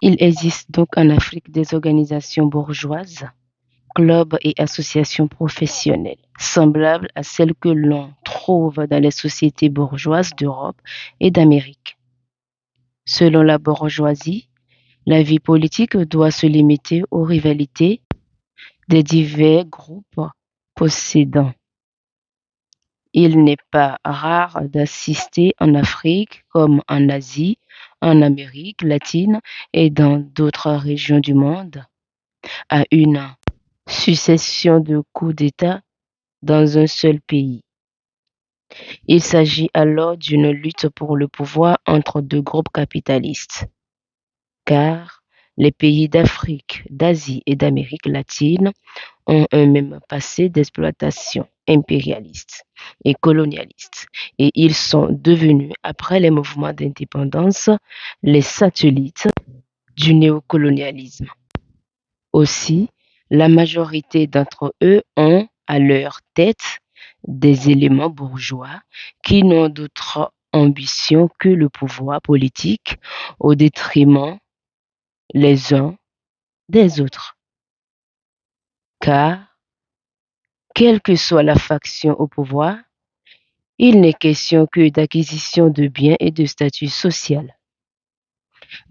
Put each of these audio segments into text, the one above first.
Il existe donc en Afrique des organisations bourgeoises, clubs et associations professionnelles, semblables à celles que l'on trouve dans les sociétés bourgeoises d'Europe et d'Amérique. Selon la bourgeoisie, la vie politique doit se limiter aux rivalités des divers groupes possédants. Il n'est pas rare d'assister en Afrique comme en Asie, en Amérique latine et dans d'autres régions du monde à une succession de coups d'État dans un seul pays. Il s'agit alors d'une lutte pour le pouvoir entre deux groupes capitalistes, car les pays d'Afrique, d'Asie et d'Amérique latine ont un même passé d'exploitation impérialiste et colonialiste, et ils sont devenus, après les mouvements d'indépendance, les satellites du néocolonialisme. Aussi, la majorité d'entre eux ont à leur tête des éléments bourgeois qui n'ont d'autre ambition que le pouvoir politique au détriment les uns des autres. Car, quelle que soit la faction au pouvoir, il n'est question que d'acquisition de biens et de statut social.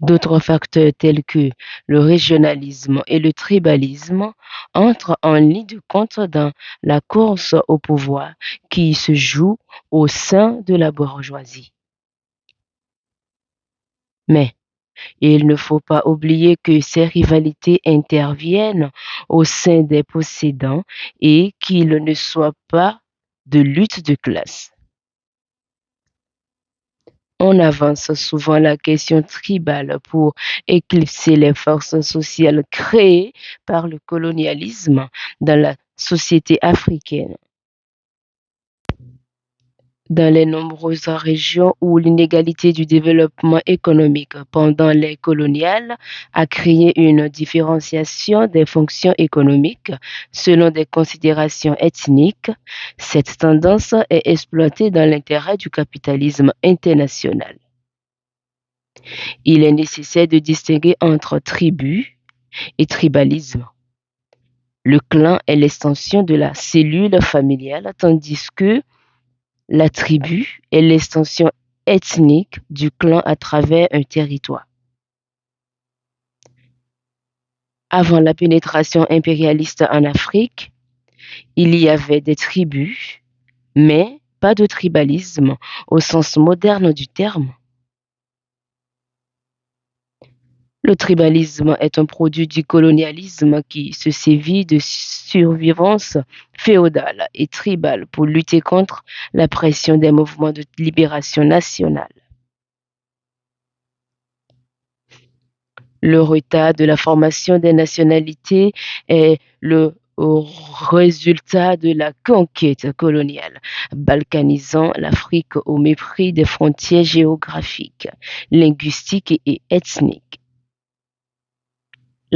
D'autres facteurs tels que le régionalisme et le tribalisme entrent en ligne de compte dans la course au pouvoir qui se joue au sein de la bourgeoisie. Mais il ne faut pas oublier que ces rivalités interviennent au sein des possédants et qu'il ne soit pas de lutte de classe. On avance souvent la question tribale pour éclipser les forces sociales créées par le colonialisme dans la société africaine. Dans les nombreuses régions où l'inégalité du développement économique pendant les coloniales a créé une différenciation des fonctions économiques selon des considérations ethniques, cette tendance est exploitée dans l'intérêt du capitalisme international. Il est nécessaire de distinguer entre tribu et tribalisme. Le clan est l'extension de la cellule familiale, tandis que la tribu est l'extension ethnique du clan à travers un territoire. Avant la pénétration impérialiste en Afrique, il y avait des tribus, mais pas de tribalisme au sens moderne du terme. Le tribalisme est un produit du colonialisme qui se sévit de survivance féodale et tribale pour lutter contre la pression des mouvements de libération nationale. Le retard de la formation des nationalités est le résultat de la conquête coloniale, balkanisant l'Afrique au mépris des frontières géographiques, linguistiques et ethniques.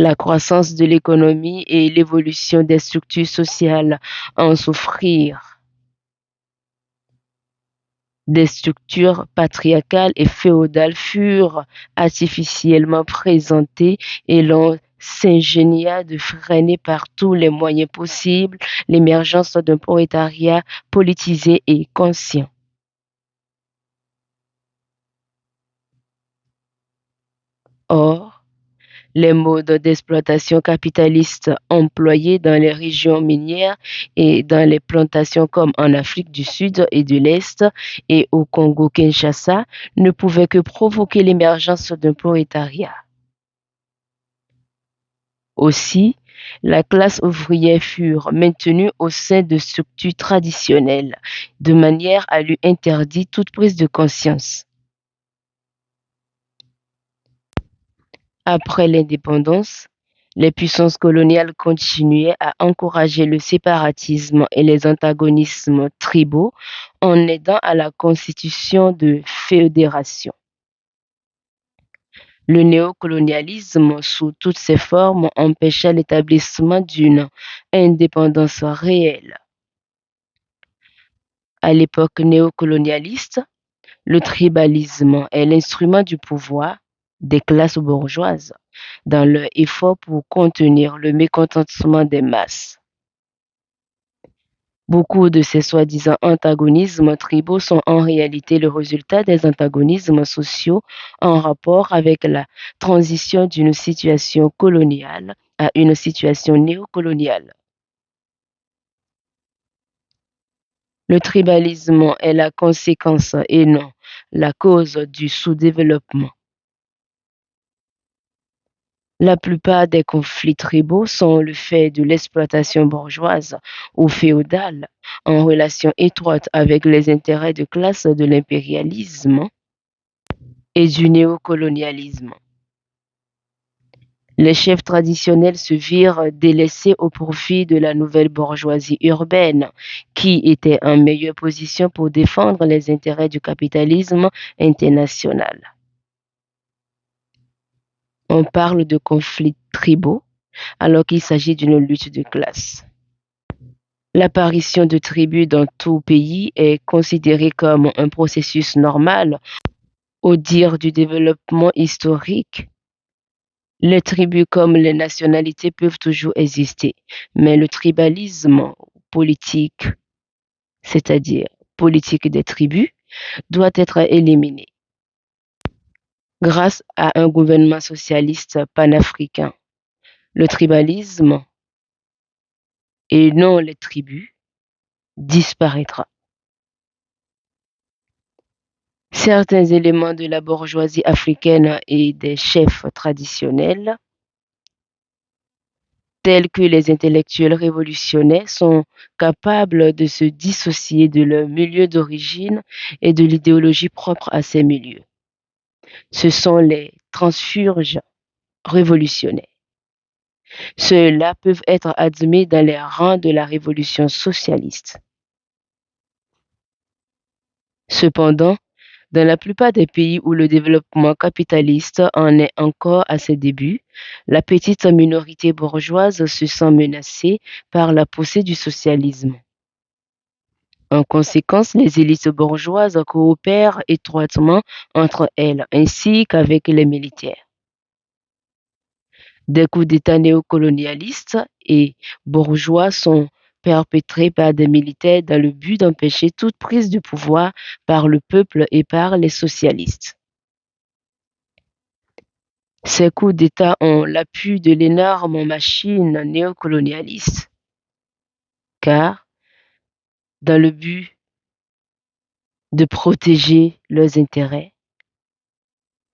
La croissance de l'économie et l'évolution des structures sociales en souffrirent. Des structures patriarcales et féodales furent artificiellement présentées et l'on s'ingénia de freiner par tous les moyens possibles l'émergence d'un prolétariat politisé et conscient. Or, les modes d'exploitation capitaliste employés dans les régions minières et dans les plantations comme en Afrique du Sud et de l'Est et au Congo-Kinshasa ne pouvaient que provoquer l'émergence d'un prolétariat. Aussi, la classe ouvrière fut maintenue au sein de structures traditionnelles, de manière à lui interdire toute prise de conscience. Après l'indépendance, les puissances coloniales continuaient à encourager le séparatisme et les antagonismes tribaux en aidant à la constitution de fédérations. Le néocolonialisme, sous toutes ses formes, empêcha l'établissement d'une indépendance réelle. À l'époque néocolonialiste, le tribalisme est l'instrument du pouvoir des classes bourgeoises. dans leur effort pour contenir le mécontentement des masses. Beaucoup de ces soi-disant antagonismes tribaux sont en réalité le résultat des antagonismes sociaux en rapport avec la transition d'une situation coloniale à une situation néocoloniale. Le tribalisme est la conséquence et non la cause du sous-développement. La plupart des conflits tribaux sont le fait de l'exploitation bourgeoise ou féodale en relation étroite avec les intérêts de classe de l'impérialisme et du néocolonialisme. Les chefs traditionnels se virent délaissés au profit de la nouvelle bourgeoisie urbaine, qui était en meilleure position pour défendre les intérêts du capitalisme international. On parle de conflits tribaux alors qu'il s'agit d'une lutte de classe. L'apparition de tribus dans tout pays est considérée comme un processus normal au dire du développement historique. Les tribus comme les nationalités peuvent toujours exister, mais le tribalisme politique, c'est-à-dire politique des tribus, doit être éliminé grâce à un gouvernement socialiste panafricain. Le tribalisme, et non les tribus, disparaîtra. Certains éléments de la bourgeoisie africaine et des chefs traditionnels, tels que les intellectuels révolutionnaires, sont capables de se dissocier de leur milieu d'origine et de l'idéologie propre à ces milieux. Ce sont les transfuges révolutionnaires. Ceux-là peuvent être admis dans les rangs de la révolution socialiste. Cependant, dans la plupart des pays où le développement capitaliste en est encore à ses débuts, la petite minorité bourgeoise se sent menacée par la poussée du socialisme. En conséquence, les élites bourgeoises coopèrent étroitement entre elles ainsi qu'avec les militaires. Des coups d'État néocolonialistes et bourgeois sont perpétrés par des militaires dans le but d'empêcher toute prise de pouvoir par le peuple et par les socialistes. Ces coups d'État ont l'appui de l'énorme machine néocolonialiste, car dans le but de protéger leurs intérêts,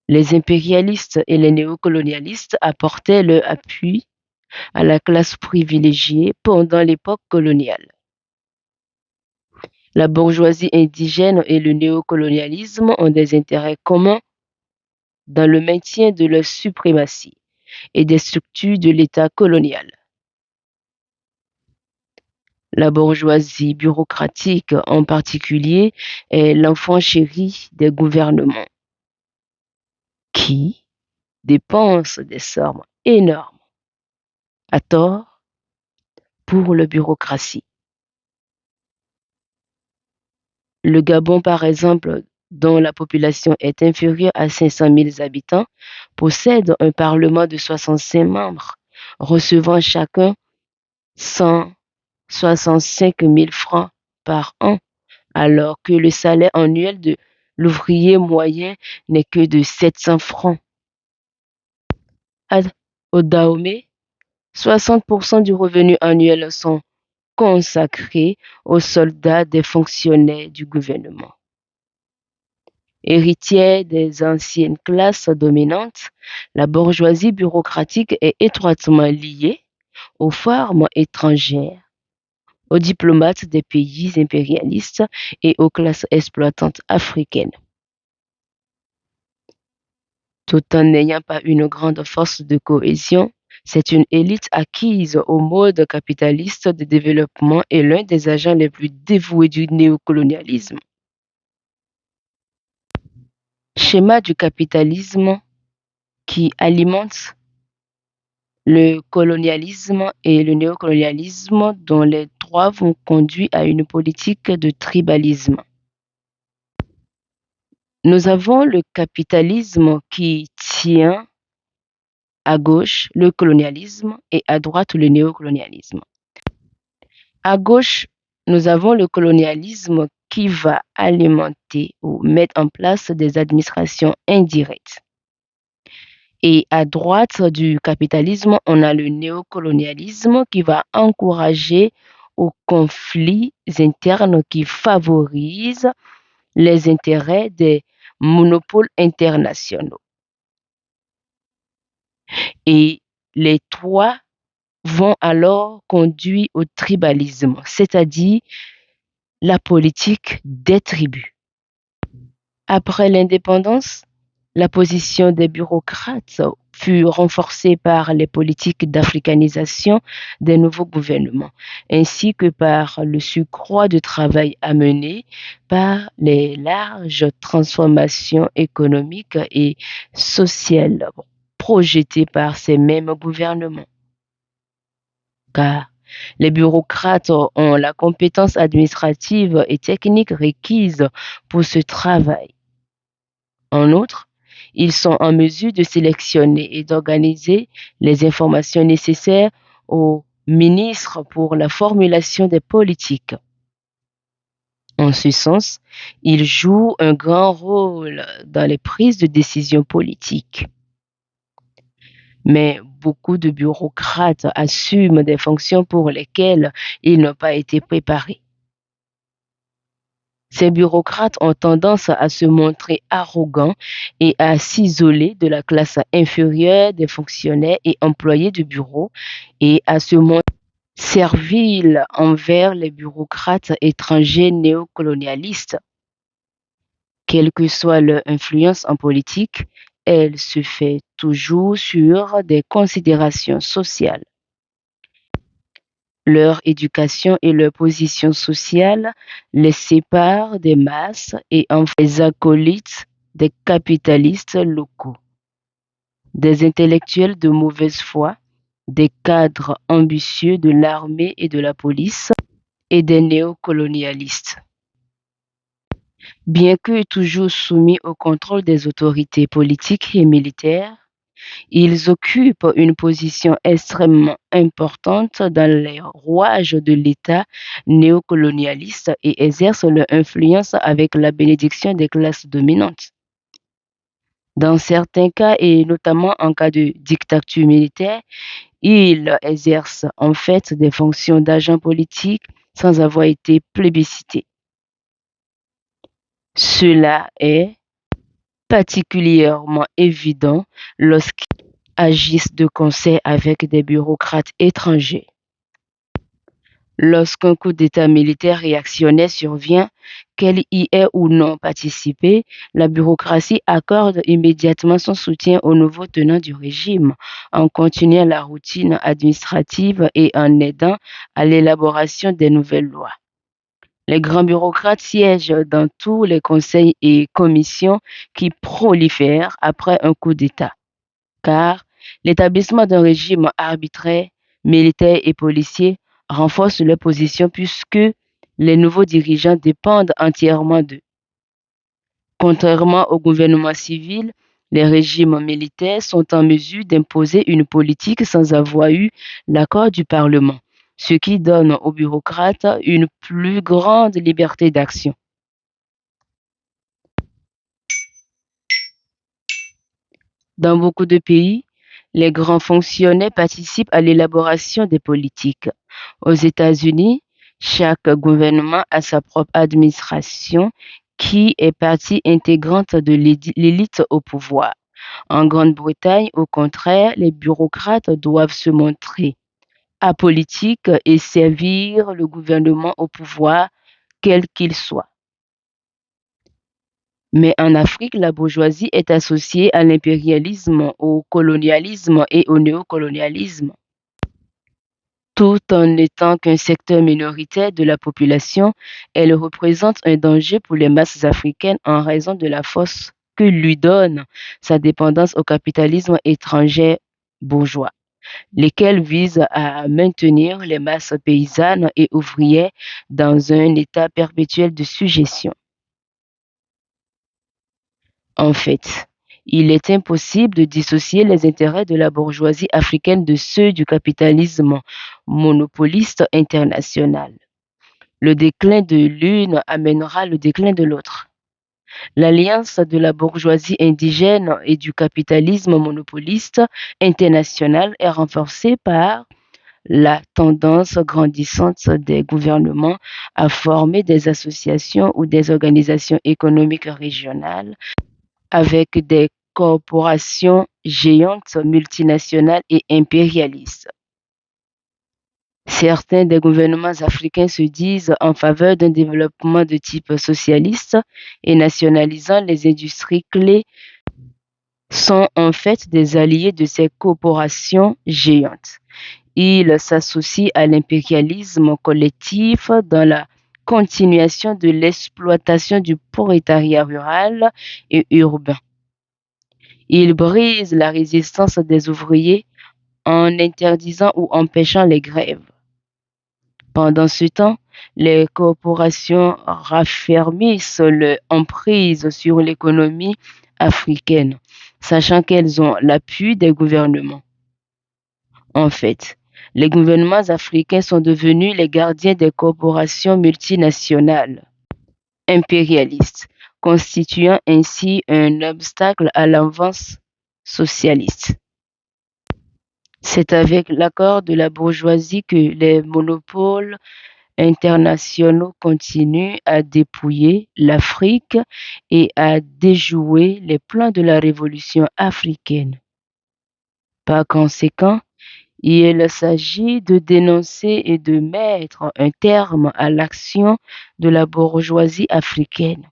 les impérialistes et les néocolonialistes apportaient leur appui à la classe privilégiée pendant l'époque coloniale. La bourgeoisie indigène et le néocolonialisme ont des intérêts communs dans le maintien de leur suprématie et des structures de l'État colonial. La bourgeoisie bureaucratique en particulier est l'enfant chéri des gouvernements qui dépensent des sommes énormes à tort pour la bureaucratie. Le Gabon, par exemple, dont la population est inférieure à 500 000 habitants, possède un parlement de 65 membres, recevant chacun 165 000 francs par an, alors que le salaire annuel de l'ouvrier moyen n'est que de 700 francs. Au Dahomey, 60% du revenu annuel sont consacrés aux soldats des fonctionnaires du gouvernement. Héritière des anciennes classes dominantes, la bourgeoisie bureaucratique est étroitement liée aux formes étrangères, aux diplomates des pays impérialistes et aux classes exploitantes africaines. Tout en n'ayant pas une grande force de cohésion, c'est une élite acquise au mode capitaliste de développement et l'un des agents les plus dévoués du néocolonialisme. Schéma du capitalisme qui alimente le colonialisme et le néocolonialisme, dont les trois vont conduire à une politique de tribalisme. Nous avons le capitalisme qui tient À gauche, le colonialisme et à droite, le néocolonialisme. À gauche, nous avons le colonialisme qui va alimenter ou mettre en place des administrations indirectes. Et à droite du capitalisme, on a le néocolonialisme qui va encourager aux conflits internes qui favorisent les intérêts des monopoles internationaux. Et les trois vont alors conduire au tribalisme, c'est-à-dire la politique des tribus. Après l'indépendance, la position des bureaucrates fut renforcée par les politiques d'africanisation des nouveaux gouvernements, ainsi que par le surcroît de travail amené par les larges transformations économiques et sociales projetées par ces mêmes gouvernements. Car les bureaucrates ont la compétence administrative et technique requise pour ce travail. En outre, ils sont en mesure de sélectionner et d'organiser les informations nécessaires aux ministres pour la formulation des politiques. En ce sens, ils jouent un grand rôle dans les prises de décision politiques. Mais beaucoup de bureaucrates assument des fonctions pour lesquelles ils n'ont pas été préparés. Ces bureaucrates ont tendance à se montrer arrogants et à s'isoler de la classe inférieure des fonctionnaires et employés de bureau et à se montrer serviles envers les bureaucrates étrangers néocolonialistes. Quelle que soit leur influence en politique, elle se fait toujours sur des considérations sociales. Leur éducation et leur position sociale les séparent des masses et en font des acolytes des capitalistes locaux, des intellectuels de mauvaise foi, des cadres ambitieux de l'armée et de la police et des néocolonialistes. Bien que toujours soumis au contrôle des autorités politiques et militaires, ils occupent une position extrêmement importante dans les rouages de l'État néocolonialiste et exercent leur influence avec la bénédiction des classes dominantes. Dans certains cas, et notamment en cas de dictature militaire, ils exercent en fait des fonctions d'agents politiques sans avoir été plébiscités. Cela est particulièrement évident lorsqu'ils agissent de concert avec des bureaucrates étrangers. Lorsqu'un coup d'État militaire réactionnaire survient, qu'elle y ait ou non participé, la bureaucratie accorde immédiatement son soutien aux nouveaux tenants du régime, en continuant la routine administrative et en aidant à l'élaboration des nouvelles lois. Les grands bureaucrates siègent dans tous les conseils et commissions qui prolifèrent après un coup d'État, car l'établissement d'un régime arbitraire, militaire et policier renforce leur position puisque les nouveaux dirigeants dépendent entièrement d'eux. Contrairement au gouvernement civil, les régimes militaires sont en mesure d'imposer une politique sans avoir eu l'accord du Parlement, ce qui donne aux bureaucrates une plus grande liberté d'action. Dans beaucoup de pays, les grands fonctionnaires participent à l'élaboration des politiques. Aux États-Unis, chaque gouvernement a sa propre administration qui est partie intégrante de l'élite au pouvoir. En Grande-Bretagne, au contraire, les bureaucrates doivent se montrer apolitiques et servir le gouvernement au pouvoir, quel qu'il soit. Mais en Afrique, la bourgeoisie est associée à l'impérialisme, au colonialisme et au néocolonialisme. Tout en n'étant qu'un secteur minoritaire de la population, elle représente un danger pour les masses africaines en raison de la force que lui donne sa dépendance au capitalisme étranger bourgeois, lesquels visent à maintenir les masses paysannes et ouvrières dans un état perpétuel de sujétion. En fait, Il est impossible de dissocier les intérêts de la bourgeoisie africaine de ceux du capitalisme monopoliste international. Le déclin de l'une amènera le déclin de l'autre. L'alliance de la bourgeoisie indigène et du capitalisme monopoliste international est renforcée par la tendance grandissante des gouvernements à former des associations ou des organisations économiques régionales avec des corporations géantes, multinationales et impérialistes. Certains des gouvernements africains se disent en faveur d'un développement de type socialiste et nationalisant les industries clés sont en fait des alliés de ces corporations géantes. Ils s'associent à l'impérialisme collectif dans la continuation de l'exploitation du prolétariat rural et urbain. Ils brisent la résistance des ouvriers en interdisant ou empêchant les grèves. Pendant ce temps, les corporations raffermissent leur emprise sur l'économie africaine, sachant qu'elles ont l'appui des gouvernements. En fait, les gouvernements africains sont devenus les gardiens des corporations multinationales impérialistes, constituant ainsi un obstacle à l'avance socialiste. C'est avec l'accord de la bourgeoisie que les monopoles internationaux continuent à dépouiller l'Afrique et à déjouer les plans de la révolution africaine. Par conséquent, il s'agit de dénoncer et de mettre un terme à l'action de la bourgeoisie africaine.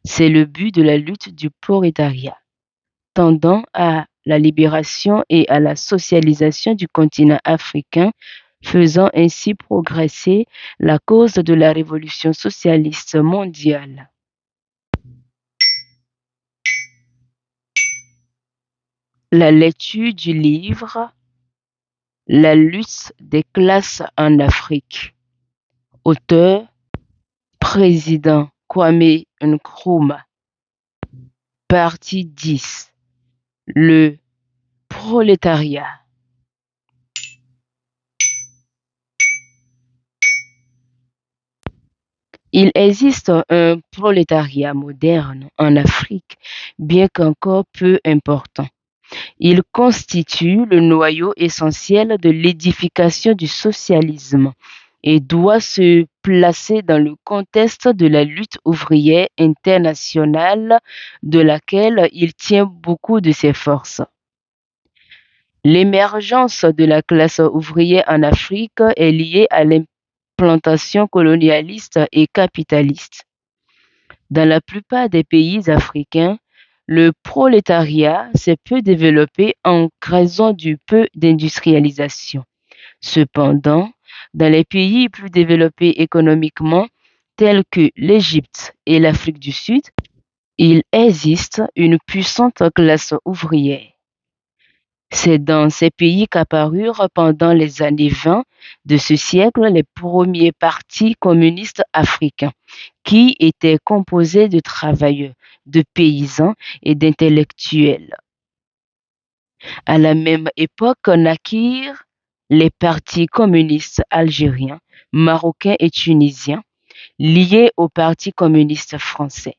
C'est le but de la lutte du prolétariat, tendant à la libération et à la socialisation du continent africain, faisant ainsi progresser la cause de la révolution socialiste mondiale. La lecture du livre La lutte des classes en Afrique. Auteur, président Kwame Nkrumah. Partie 10. Le prolétariat. Il existe un prolétariat moderne en Afrique, bien qu'encore peu important. Il constitue le noyau essentiel de l'édification du socialisme et doit se placer dans le contexte de la lutte ouvrière internationale de laquelle il tient beaucoup de ses forces. L'émergence de la classe ouvrière en Afrique est liée à l'implantation colonialiste et capitaliste. Dans la plupart des pays africains, le prolétariat s'est peu développé en raison du peu d'industrialisation. Cependant, dans les pays plus développés économiquement, tels que l'Égypte et l'Afrique du Sud, il existe une puissante classe ouvrière. C'est dans ces pays qu'apparurent pendant les années 20 de ce siècle les premiers partis communistes africains, qui étaient composés de travailleurs, de paysans et d'intellectuels. À la même époque naquirent les partis communistes algériens, marocains et tunisiens, liés au Parti communiste français.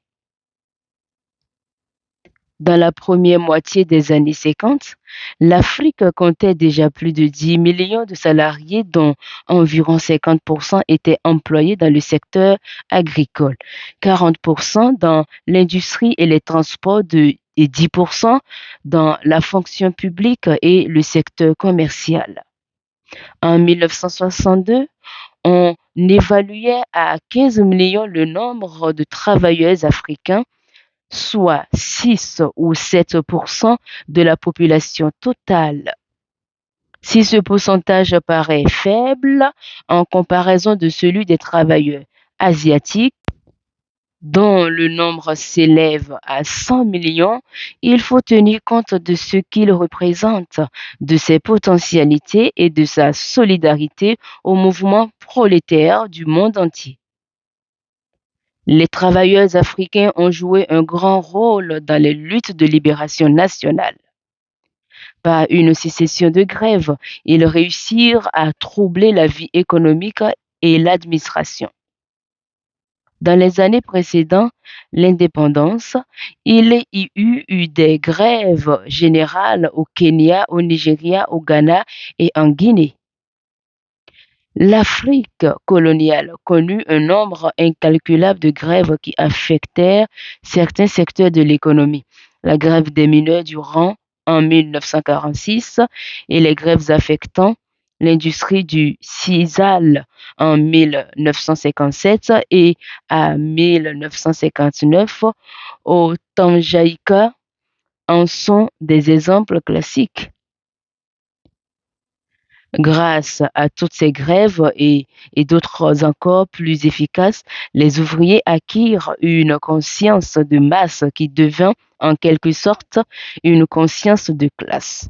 Dans la première moitié des années 50, l'Afrique comptait déjà plus de 10 millions de salariés, dont environ 50% étaient employés dans le secteur agricole, 40% dans l'industrie et les transports et 10% dans la fonction publique et le secteur commercial. En 1962, on évaluait à 15 millions le nombre de travailleurs africains, soit 6 ou 7% de la population totale. Si ce pourcentage paraît faible en comparaison de celui des travailleurs asiatiques, dont le nombre s'élève à 100 millions, il faut tenir compte de ce qu'il représente, de ses potentialités et de sa solidarité au mouvement prolétaire du monde entier. Les travailleurs africains ont joué un grand rôle dans les luttes de libération nationale. Par une succession de grèves, ils réussirent à troubler la vie économique et l'administration. Dans les années précédant l'indépendance, il y eut des grèves générales au Kenya, au Nigeria, au Ghana et en Guinée. L'Afrique coloniale connut un nombre incalculable de grèves qui affectèrent certains secteurs de l'économie. La grève des mineurs durant en 1946 et les grèves affectant l'industrie du sisal en 1957 et à 1959 au Tanganyika en sont des exemples classiques. Grâce à toutes ces grèves et d'autres encore plus efficaces, les ouvriers acquirent une conscience de masse qui devint en quelque sorte une conscience de classe.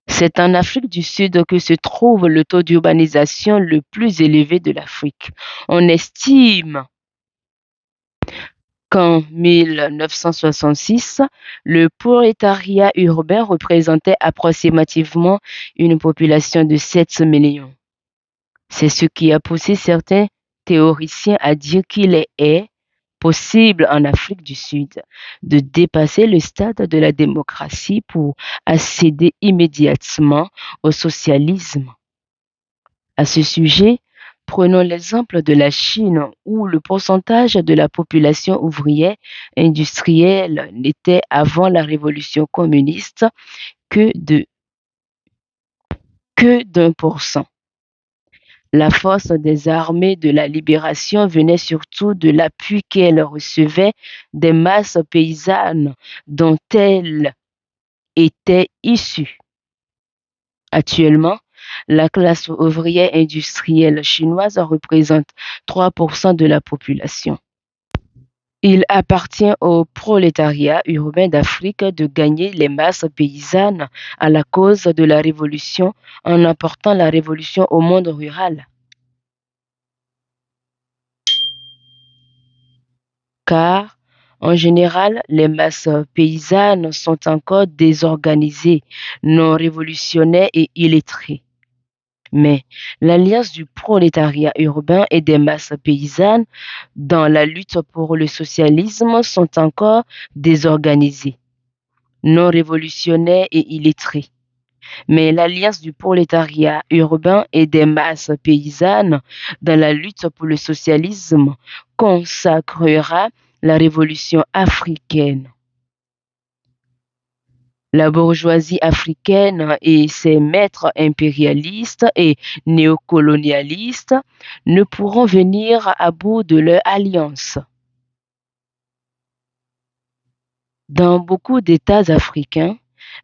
C'est en Afrique du Sud que se trouve le taux d'urbanisation le plus élevé de l'Afrique. On estime qu'en 1966, le prolétariat urbain représentait approximativement une population de 7 millions. C'est ce qui a poussé certains théoriciens à dire qu'il est possible en Afrique du Sud de dépasser le stade de la démocratie pour accéder immédiatement au socialisme. À ce sujet, prenons l'exemple de la Chine où le pourcentage de la population ouvrière industrielle n'était avant la révolution communiste que d'1%. La force des armées de la libération venait surtout de l'appui qu'elle recevait des masses paysannes dont elle était issue. Actuellement, la classe ouvrière industrielle chinoise représente 3% de la population. Il appartient au prolétariat urbain d'Afrique de gagner les masses paysannes à la cause de la révolution en apportant la révolution au monde rural. Car, en général, les masses paysannes sont encore désorganisées, non révolutionnaires et illettrées. Mais l'alliance du prolétariat urbain et des masses paysannes dans la lutte pour le socialisme sont encore désorganisées, non révolutionnaires et illettrées. Mais l'alliance du prolétariat urbain et des masses paysannes dans la lutte pour le socialisme consacrera la révolution africaine. La bourgeoisie africaine et ses maîtres impérialistes et néocolonialistes ne pourront venir à bout de leur alliance. Dans beaucoup d'États africains,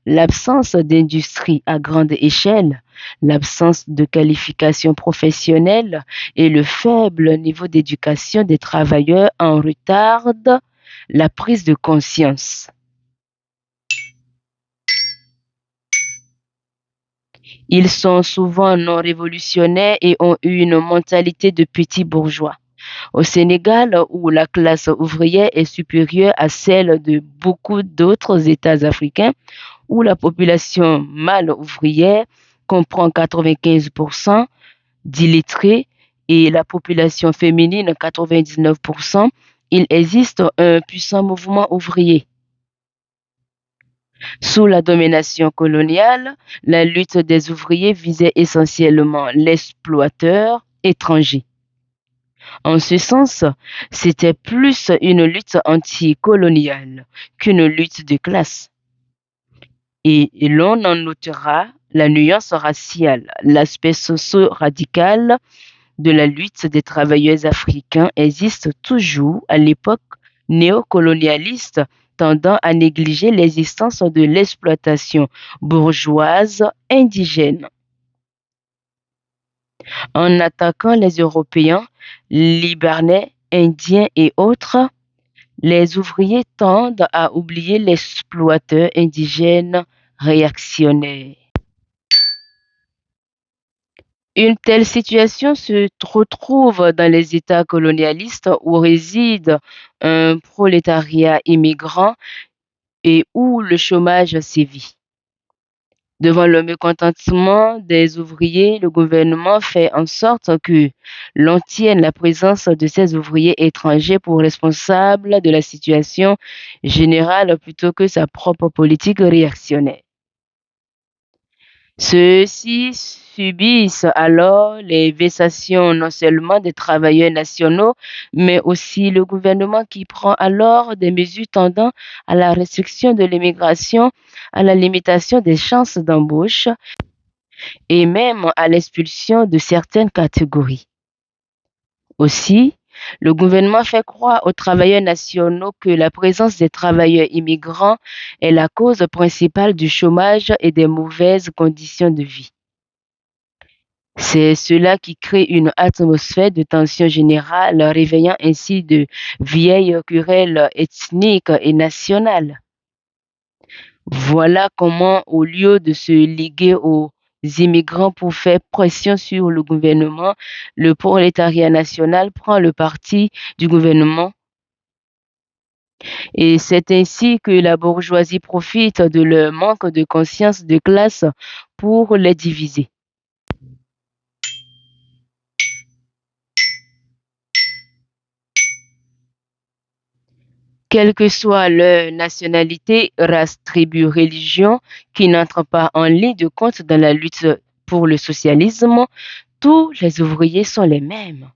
l'absence d'industrie à grande échelle, l'absence de qualification professionnelle et le faible niveau d'éducation des travailleurs en retardent la prise de conscience. Ils sont souvent non révolutionnaires et ont une mentalité de petits bourgeois. Au Sénégal, où la classe ouvrière est supérieure à celle de beaucoup d'autres États africains, où la population mâle ouvrière comprend 95% d'illettrés et la population féminine 99%, il existe un puissant mouvement ouvrier. Sous la domination coloniale, la lutte des ouvriers visait essentiellement l'exploiteur étranger. En ce sens, c'était plus une lutte anticoloniale qu'une lutte de classe. Et l'on en notera la nuance raciale, l'aspect socio-radical de la lutte des travailleurs africains existe toujours à l'époque néocolonialiste, tendant à négliger l'existence de l'exploitation bourgeoise indigène. En attaquant les Européens, Libanais, Indiens et autres, les ouvriers tendent à oublier l'exploiteur indigène réactionnaire. Une telle situation se retrouve dans les États colonialistes où réside un prolétariat immigrant et où le chômage sévit. Devant le mécontentement des ouvriers, le gouvernement fait en sorte que l'on tienne la présence de ces ouvriers étrangers pour responsables de la situation générale plutôt que sa propre politique réactionnaire. Ceux-ci subissent alors les vexations non seulement des travailleurs nationaux, mais aussi le gouvernement qui prend alors des mesures tendant à la restriction de l'immigration, à la limitation des chances d'embauche et même à l'expulsion de certaines catégories. Aussi, le gouvernement fait croire aux travailleurs nationaux que la présence des travailleurs immigrants est la cause principale du chômage et des mauvaises conditions de vie. C'est cela qui crée une atmosphère de tension générale, réveillant ainsi de vieilles querelles ethniques et nationales. Voilà comment, au lieu de se liguer aux immigrants pour faire pression sur le gouvernement, le prolétariat national prend le parti du gouvernement et c'est ainsi que la bourgeoisie profite de leur manque de conscience de classe pour les diviser. Quelle que soit leur nationalité, race, tribu, religion, qui n'entrent pas en ligne de compte dans la lutte pour le socialisme, tous les ouvriers sont les mêmes.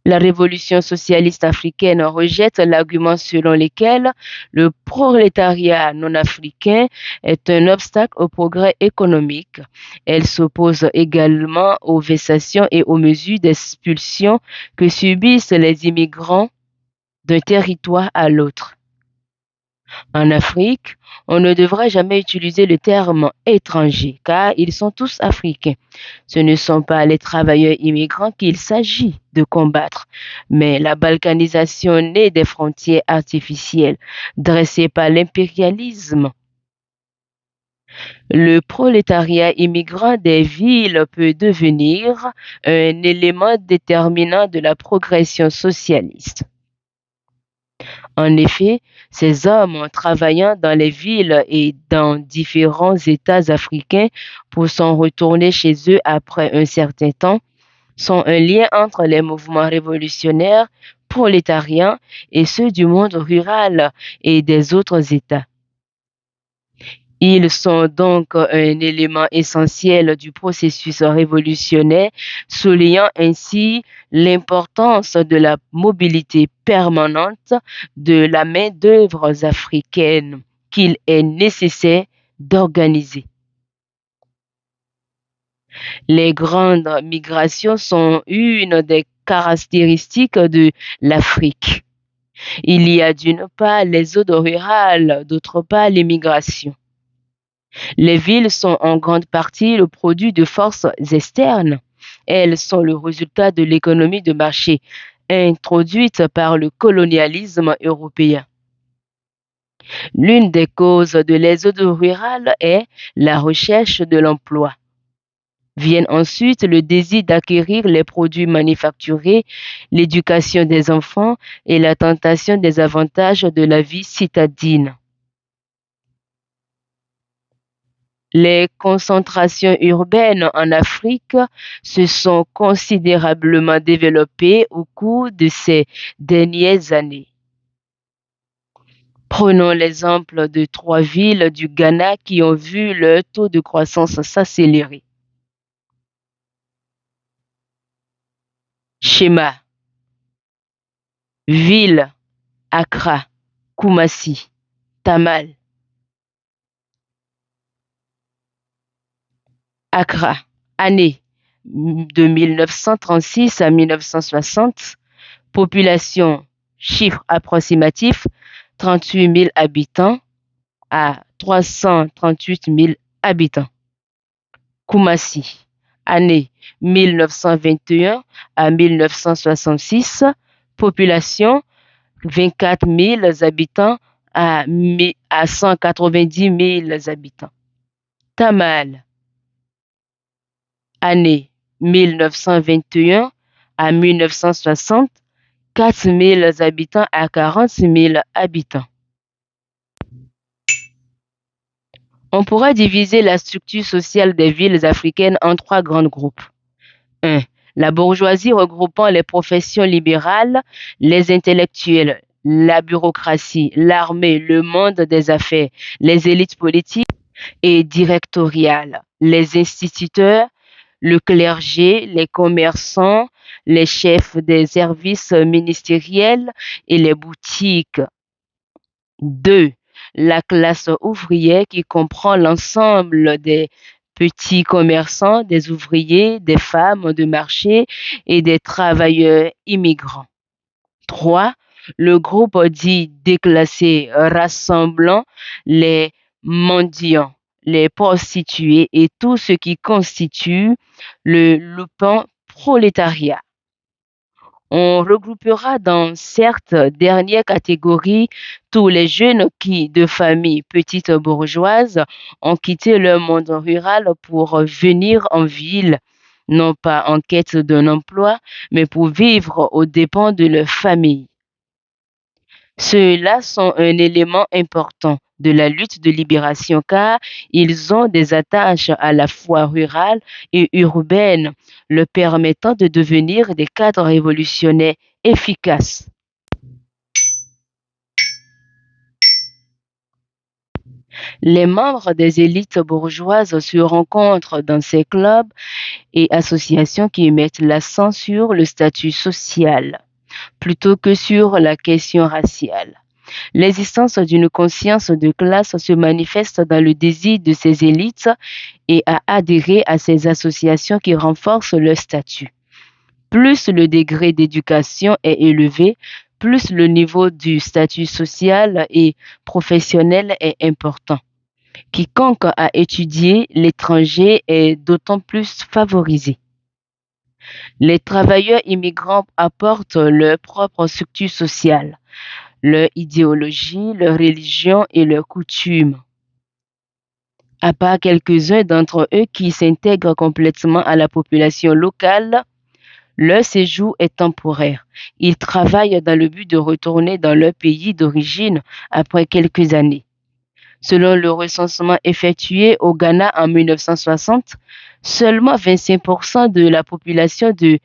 La révolution socialiste africaine rejette l'argument selon lequel le prolétariat non africain est un obstacle au progrès économique. Elle s'oppose également aux vexations et aux mesures d'expulsion que subissent les immigrants d'un territoire à l'autre. En Afrique, on ne devrait jamais utiliser le terme étranger car ils sont tous africains. Ce ne sont pas les travailleurs immigrants qu'il s'agit de combattre, mais la balkanisation née des frontières artificielles dressées par l'impérialisme. Le prolétariat immigrant des villes peut devenir un élément déterminant de la progression socialiste. En effet, ces hommes travaillant dans les villes et dans différents États africains pour s'en retourner chez eux après un certain temps sont un lien entre les mouvements révolutionnaires prolétariens et ceux du monde rural et des autres États. Ils sont donc un élément essentiel du processus révolutionnaire, soulignant ainsi l'importance de la mobilité permanente de la main-d'œuvre africaine qu'il est nécessaire d'organiser. Les grandes migrations sont une des caractéristiques de l'Afrique. Il y a d'une part les zones rurales, d'autre part l'immigration. Les villes sont en grande partie le produit de forces externes. Elles sont le résultat de l'économie de marché introduite par le colonialisme européen. L'une des causes de l'exode rural est la recherche de l'emploi. Viennent ensuite le désir d'acquérir les produits manufacturés, l'éducation des enfants et la tentation des avantages de la vie citadine. Les concentrations urbaines en Afrique se sont considérablement développées au cours de ces dernières années. Prenons l'exemple de trois villes du Ghana qui ont vu leur taux de croissance s'accélérer. Schéma. Ville, Accra, Kumasi, Tamale. Accra, année de 1936 à 1960, population, chiffre approximatif, 38 000 habitants à 338 000 habitants. Kumasi, année 1921 à 1966, population, 24 000 habitants à 190 000 habitants. Tamale, Année 1921 à 1960, 4 000 habitants à 40 000 habitants. On pourrait diviser la structure sociale des villes africaines en trois grands groupes. 1. La bourgeoisie regroupant les professions libérales, les intellectuels, la bureaucratie, l'armée, le monde des affaires, les élites politiques et directoriales, les instituteurs, le clergé, les commerçants, les chefs des services ministériels et les boutiques. 2. La classe ouvrière qui comprend l'ensemble des petits commerçants, des ouvriers, des femmes de marché et des travailleurs immigrants. 3. Le groupe dit déclassé rassemblant les mendiants, les prostituées et tout ce qui constitue le loupin prolétariat. On regroupera dans cette dernière catégorie tous les jeunes qui, de familles petites bourgeoises, ont quitté leur monde rural pour venir en ville, non pas en quête d'un emploi, mais pour vivre aux dépens de leur famille. Ceux-là sont un élément important de la lutte de libération car ils ont des attaches à la fois rurales et urbaines, leur permettant de devenir des cadres révolutionnaires efficaces. Les membres des élites bourgeoises se rencontrent dans ces clubs et associations qui mettent l'accent sur le statut social plutôt que sur la question raciale. L'existence d'une conscience de classe se manifeste dans le désir de ces élites et à adhérer à ces associations qui renforcent leur statut. Plus le degré d'éducation est élevé, plus le niveau du statut social et professionnel est important. Quiconque a étudié l'étranger est d'autant plus favorisé. Les travailleurs immigrants apportent leur propre structure sociale, leur idéologie, leur religion et leurs coutumes. À part quelques-uns d'entre eux qui s'intègrent complètement à la population locale, leur séjour est temporaire. Ils travaillent dans le but de retourner dans leur pays d'origine après quelques années. Selon le recensement effectué au Ghana en 1960, seulement 25% de la population de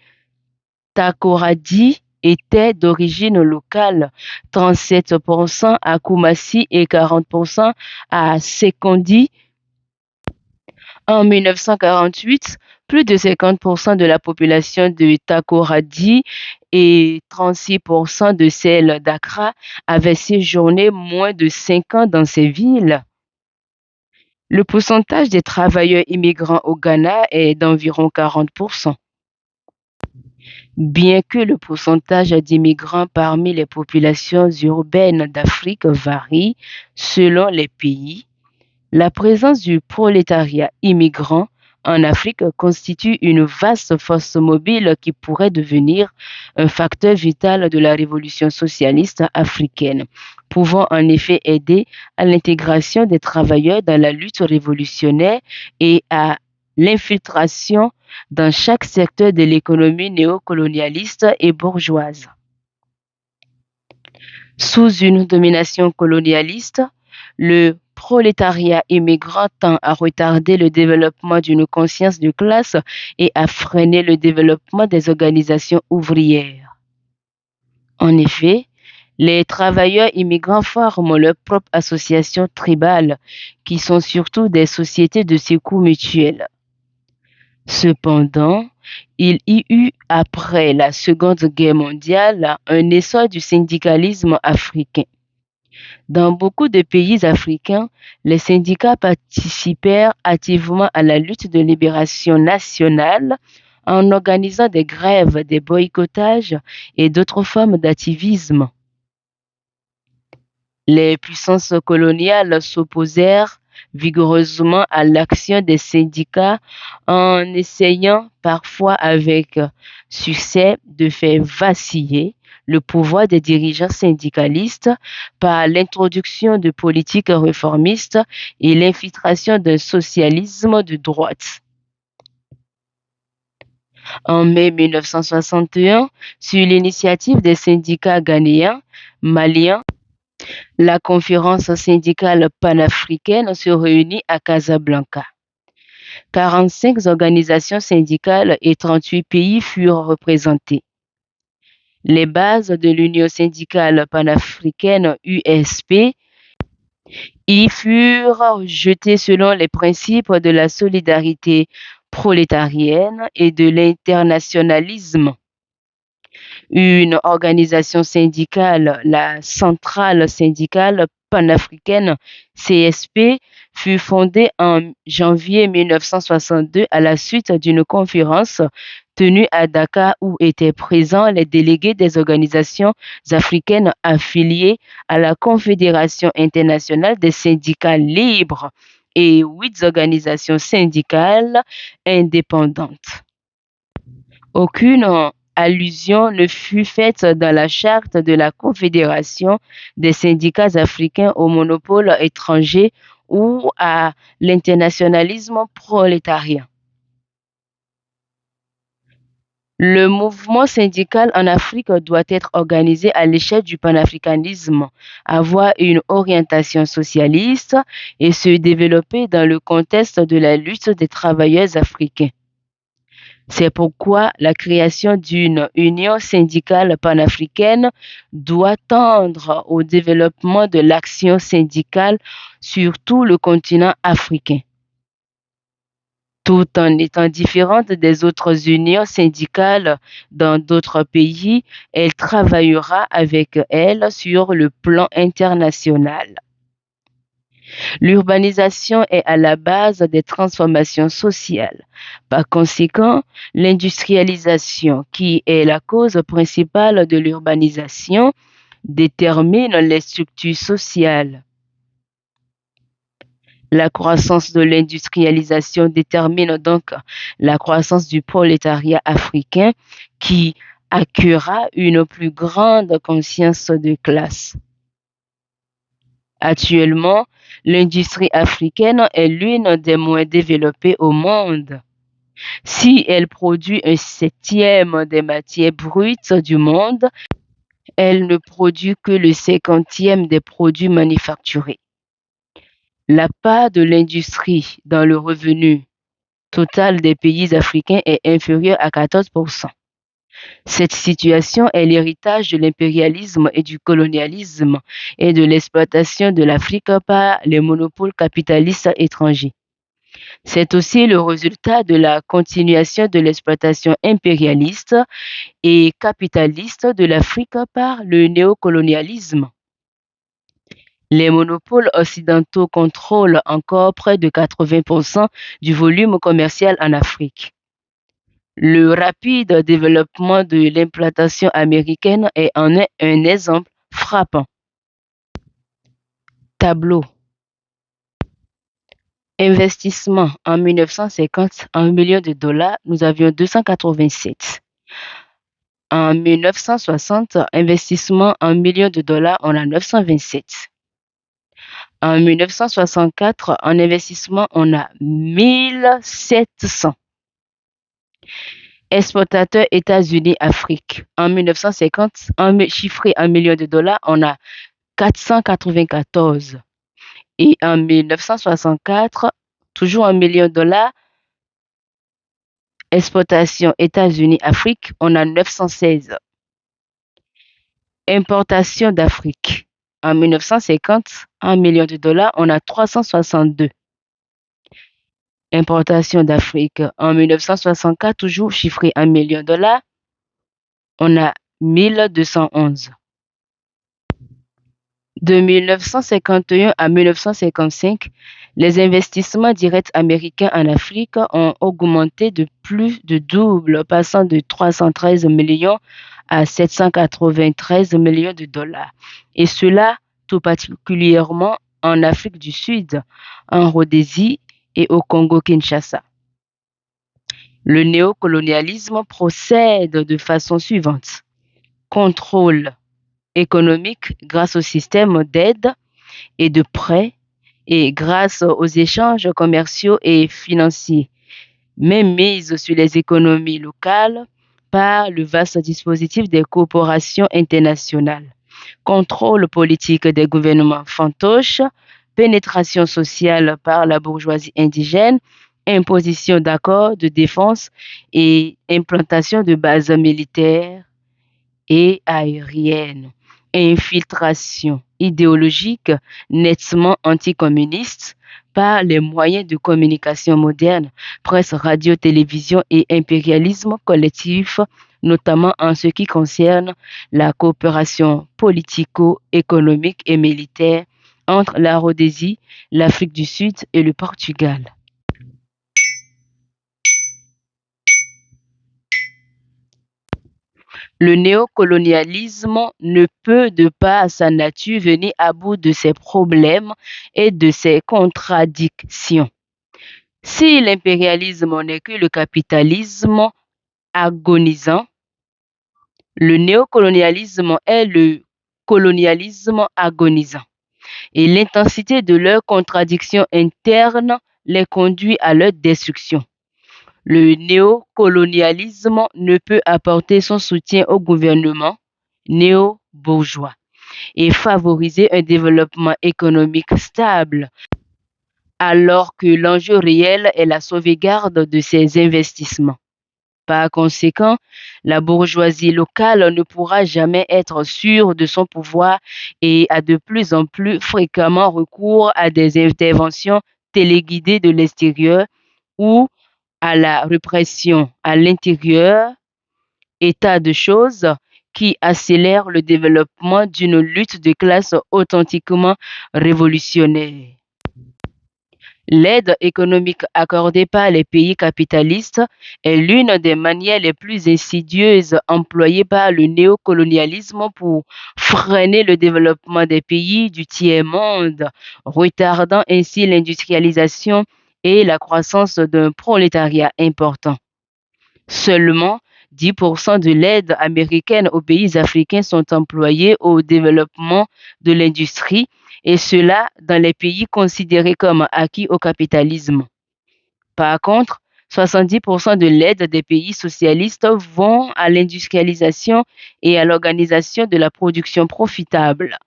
Takoradi était d'origine locale, 37% à Koumassi et 40% à Sekondi. En 1948, plus de 50% de la population de Takoradi et 36% de celle d'Accra avaient séjourné moins de 5 ans dans ces villes. Le pourcentage des travailleurs immigrants au Ghana est d'environ 40%. Bien que le pourcentage d'immigrants parmi les populations urbaines d'Afrique varie selon les pays, la présence du prolétariat immigrant en Afrique constitue une vaste force mobile qui pourrait devenir un facteur vital de la révolution socialiste africaine, pouvant en effet aider à l'intégration des travailleurs dans la lutte révolutionnaire et à l'infiltration dans chaque secteur de l'économie néocolonialiste et bourgeoise. Sous une domination colonialiste, le prolétariat immigrant tend à retarder le développement d'une conscience de classe et à freiner le développement des organisations ouvrières. En effet, les travailleurs immigrants forment leurs propres associations tribales, qui sont surtout des sociétés de secours mutuels. Cependant, il y eut, après la Seconde Guerre mondiale, un essor du syndicalisme africain. Dans beaucoup de pays africains, les syndicats participèrent activement à la lutte de libération nationale en organisant des grèves, des boycottages et d'autres formes d'activisme. Les puissances coloniales s'opposèrent vigoureusement à l'action des syndicats en essayant parfois avec succès de faire vaciller le pouvoir des dirigeants syndicalistes par l'introduction de politiques réformistes et l'infiltration d'un socialisme de droite. En mai 1961, sur l'initiative des syndicats ghanéens, maliens, la conférence syndicale panafricaine se réunit à Casablanca. 45 organisations syndicales et 38 pays furent représentés. Les bases de l'Union syndicale panafricaine (USP) y furent jetées selon les principes de la solidarité prolétarienne et de l'internationalisme. Une organisation syndicale, la Centrale syndicale panafricaine (CSP), fut fondée en janvier 1962 à la suite d'une conférence tenue à Dakar où étaient présents les délégués des organisations africaines affiliées à la Confédération internationale des syndicats libres et 8 organisations syndicales indépendantes. Aucune allusion ne fut faite dans la charte de la Confédération des syndicats africains au monopole étranger ou à l'internationalisme prolétarien. Le mouvement syndical en Afrique doit être organisé à l'échelle du panafricanisme, avoir une orientation socialiste et se développer dans le contexte de la lutte des travailleurs africains. C'est pourquoi la création d'une union syndicale panafricaine doit tendre au développement de l'action syndicale sur tout le continent africain. Tout en étant différente des autres unions syndicales dans d'autres pays, elle travaillera avec elles sur le plan international. L'urbanisation est à la base des transformations sociales. Par conséquent, l'industrialisation, qui est la cause principale de l'urbanisation, détermine les structures sociales. La croissance de l'industrialisation détermine donc la croissance du prolétariat africain qui acquérera une plus grande conscience de classe. Actuellement, l'industrie africaine est l'une des moins développées au monde. Si elle produit un septième des matières brutes du monde, elle ne produit que le cinquantième des produits manufacturés. La part de l'industrie dans le revenu total des pays africains est inférieure à 14%. Cette situation est l'héritage de l'impérialisme et du colonialisme et de l'exploitation de l'Afrique par les monopoles capitalistes étrangers. C'est aussi le résultat de la continuation de l'exploitation impérialiste et capitaliste de l'Afrique par le néocolonialisme. Les monopoles occidentaux contrôlent encore près de 80% du volume commercial en Afrique. Le rapide développement de l'implantation américaine en est un exemple frappant. Tableau. Investissement en 1950 en millions de dollars, nous avions 287. En 1960, investissement en millions de dollars, on a 927. En 1964, en investissement, on a 1700. Exportateur États-Unis-Afrique. En 1950, chiffré en millions de dollars, on a 494. Et en 1964, toujours en millions de dollars, exportation États-Unis-Afrique, on a 916. Importation d'Afrique. En 1950, en millions de dollars, on a 362. Importation d'Afrique. En 1964, toujours chiffré en millions de dollars, on a 1211. De 1951 à 1955, les investissements directs américains en Afrique ont augmenté de plus de double, passant de 313 millions à 793 millions de dollars. Et cela tout particulièrement en Afrique du Sud, en Rhodésie et au Congo-Kinshasa. Le néocolonialisme procède de façon suivante. Contrôle économique grâce au système d'aide et de prêts et grâce aux échanges commerciaux et financiers. mais mise sur les économies locales par le vaste dispositif des coopérations internationales, contrôle politique des gouvernements fantoches, pénétration sociale par la bourgeoisie indigène, imposition d'accords de défense et implantation de bases militaires et aériennes, infiltration idéologique nettement anticommuniste par les moyens de communication modernes, presse, radio, télévision et impérialisme collectif, notamment en ce qui concerne la coopération politico-économique et militaire entre la Rhodésie, l'Afrique du Sud et le Portugal. Le néocolonialisme ne peut, de par sa nature, venir à bout de ses problèmes et de ses contradictions. Si l'impérialisme n'est que le capitalisme agonisant, le néocolonialisme est le colonialisme agonisant. Et l'intensité de leurs contradictions internes les conduit à leur destruction. Le néocolonialisme ne peut apporter son soutien au gouvernement néo-bourgeois et favoriser un développement économique stable, alors que l'enjeu réel est la sauvegarde de ses investissements. Par conséquent, la bourgeoisie locale ne pourra jamais être sûre de son pouvoir et a de plus en plus fréquemment recours à des interventions téléguidées de l'extérieur ou à la répression à l'intérieur, état de choses qui accélère le développement d'une lutte de classe authentiquement révolutionnaire. L'aide économique accordée par les pays capitalistes est l'une des manières les plus insidieuses employées par le néocolonialisme pour freiner le développement des pays du tiers-monde, retardant ainsi l'industrialisation et la croissance d'un prolétariat important. Seulement 10% de l'aide américaine aux pays africains sont employés au développement de l'industrie, et cela dans les pays considérés comme acquis au capitalisme. Par contre, 70% de l'aide des pays socialistes vont à l'industrialisation et à l'organisation de la production profitable.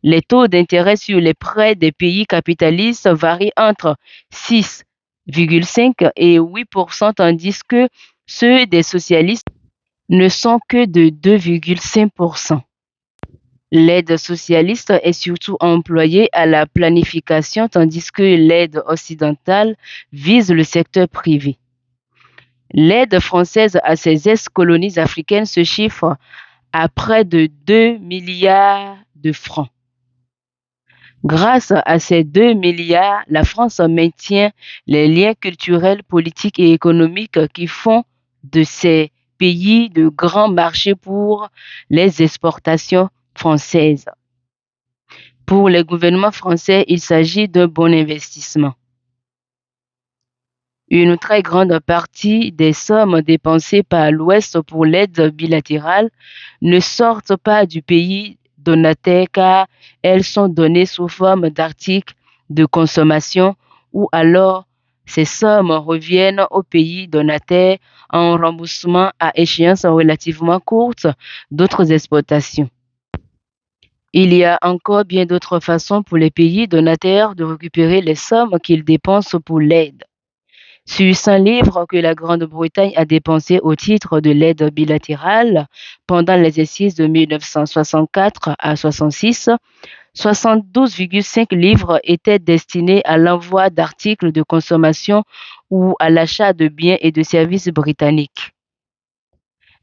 Les taux d'intérêt sur les prêts des pays capitalistes varient entre 6,5 et 8%, tandis que ceux des socialistes ne sont que de 2,5%. L'aide socialiste est surtout employée à la planification, tandis que l'aide occidentale vise le secteur privé. L'aide française à ces ex-colonies africaines se chiffre à près de 2 milliards de francs. Grâce à ces 2 milliards, la France maintient les liens culturels, politiques et économiques qui font de ces pays de grands marchés pour les exportations françaises. Pour les gouvernements français, il s'agit d'un bon investissement. Une très grande partie des sommes dépensées par l'Ouest pour l'aide bilatérale ne sortent pas du pays donataire car elles sont données sous forme d'articles de consommation ou alors ces sommes reviennent au pays donataire en remboursement à échéance relativement courte d'autres exportations. Il y a encore bien d'autres façons pour les pays donataires de récupérer les sommes qu'ils dépensent pour l'aide. Sur 100 livres que la Grande-Bretagne a dépensés au titre de l'aide bilatérale pendant l'exercice de 1964 à 66, 72,5 livres étaient destinés à l'envoi d'articles de consommation ou à l'achat de biens et de services britanniques.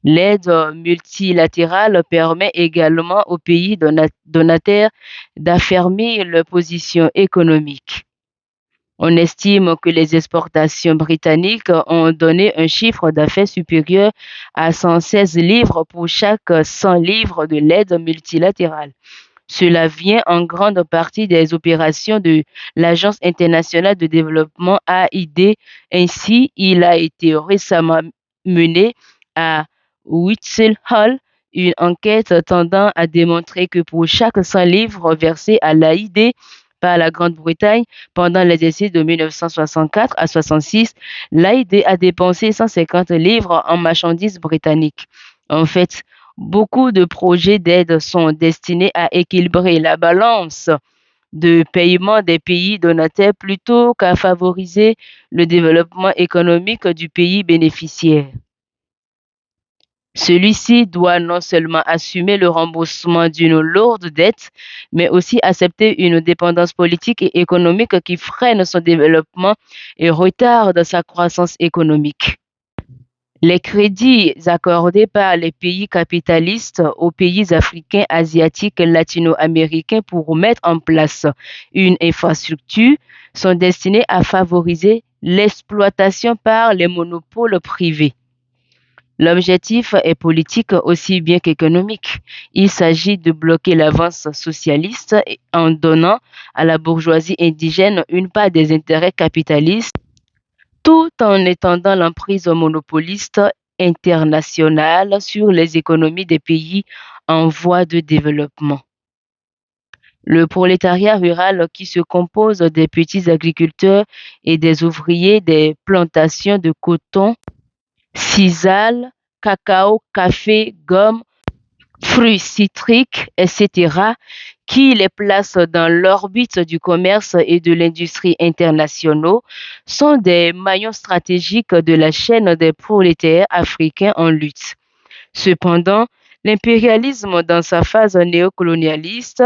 L'aide multilatérale permet également aux pays donataires d'affermir leur position économique. On estime que les exportations britanniques ont donné un chiffre d'affaires supérieur à 116 livres pour chaque 100 livres de l'aide multilatérale. Cela vient en grande partie des opérations de l'Agence internationale de développement AID. Ainsi, il a été récemment mené à Whitehall une enquête tendant à démontrer que pour chaque 100 livres versés à l'AID, par la Grande-Bretagne pendant l'exercice de 1964 à 66, l'AID a dépensé 150 livres en marchandises britanniques. En fait, beaucoup de projets d'aide sont destinés à équilibrer la balance de paiement des pays donataires plutôt qu'à favoriser le développement économique du pays bénéficiaire. Celui-ci doit non seulement assumer le remboursement d'une lourde dette, mais aussi accepter une dépendance politique et économique qui freine son développement et retarde sa croissance économique. Les crédits accordés par les pays capitalistes aux pays africains, asiatiques, latino-américains pour mettre en place une infrastructure sont destinés à favoriser l'exploitation par les monopoles privés. L'objectif est politique aussi bien qu'économique. Il s'agit de bloquer l'avance socialiste en donnant à la bourgeoisie indigène une part des intérêts capitalistes tout en étendant l'emprise monopoliste internationale sur les économies des pays en voie de développement. Le prolétariat rural qui se compose des petits agriculteurs et des ouvriers des plantations de coton, sisal, cacao, café, gomme, fruits citriques, etc., qui les placent dans l'orbite du commerce et de l'industrie internationaux, sont des maillons stratégiques de la chaîne des prolétaires africains en lutte. Cependant, l'impérialisme dans sa phase néocolonialiste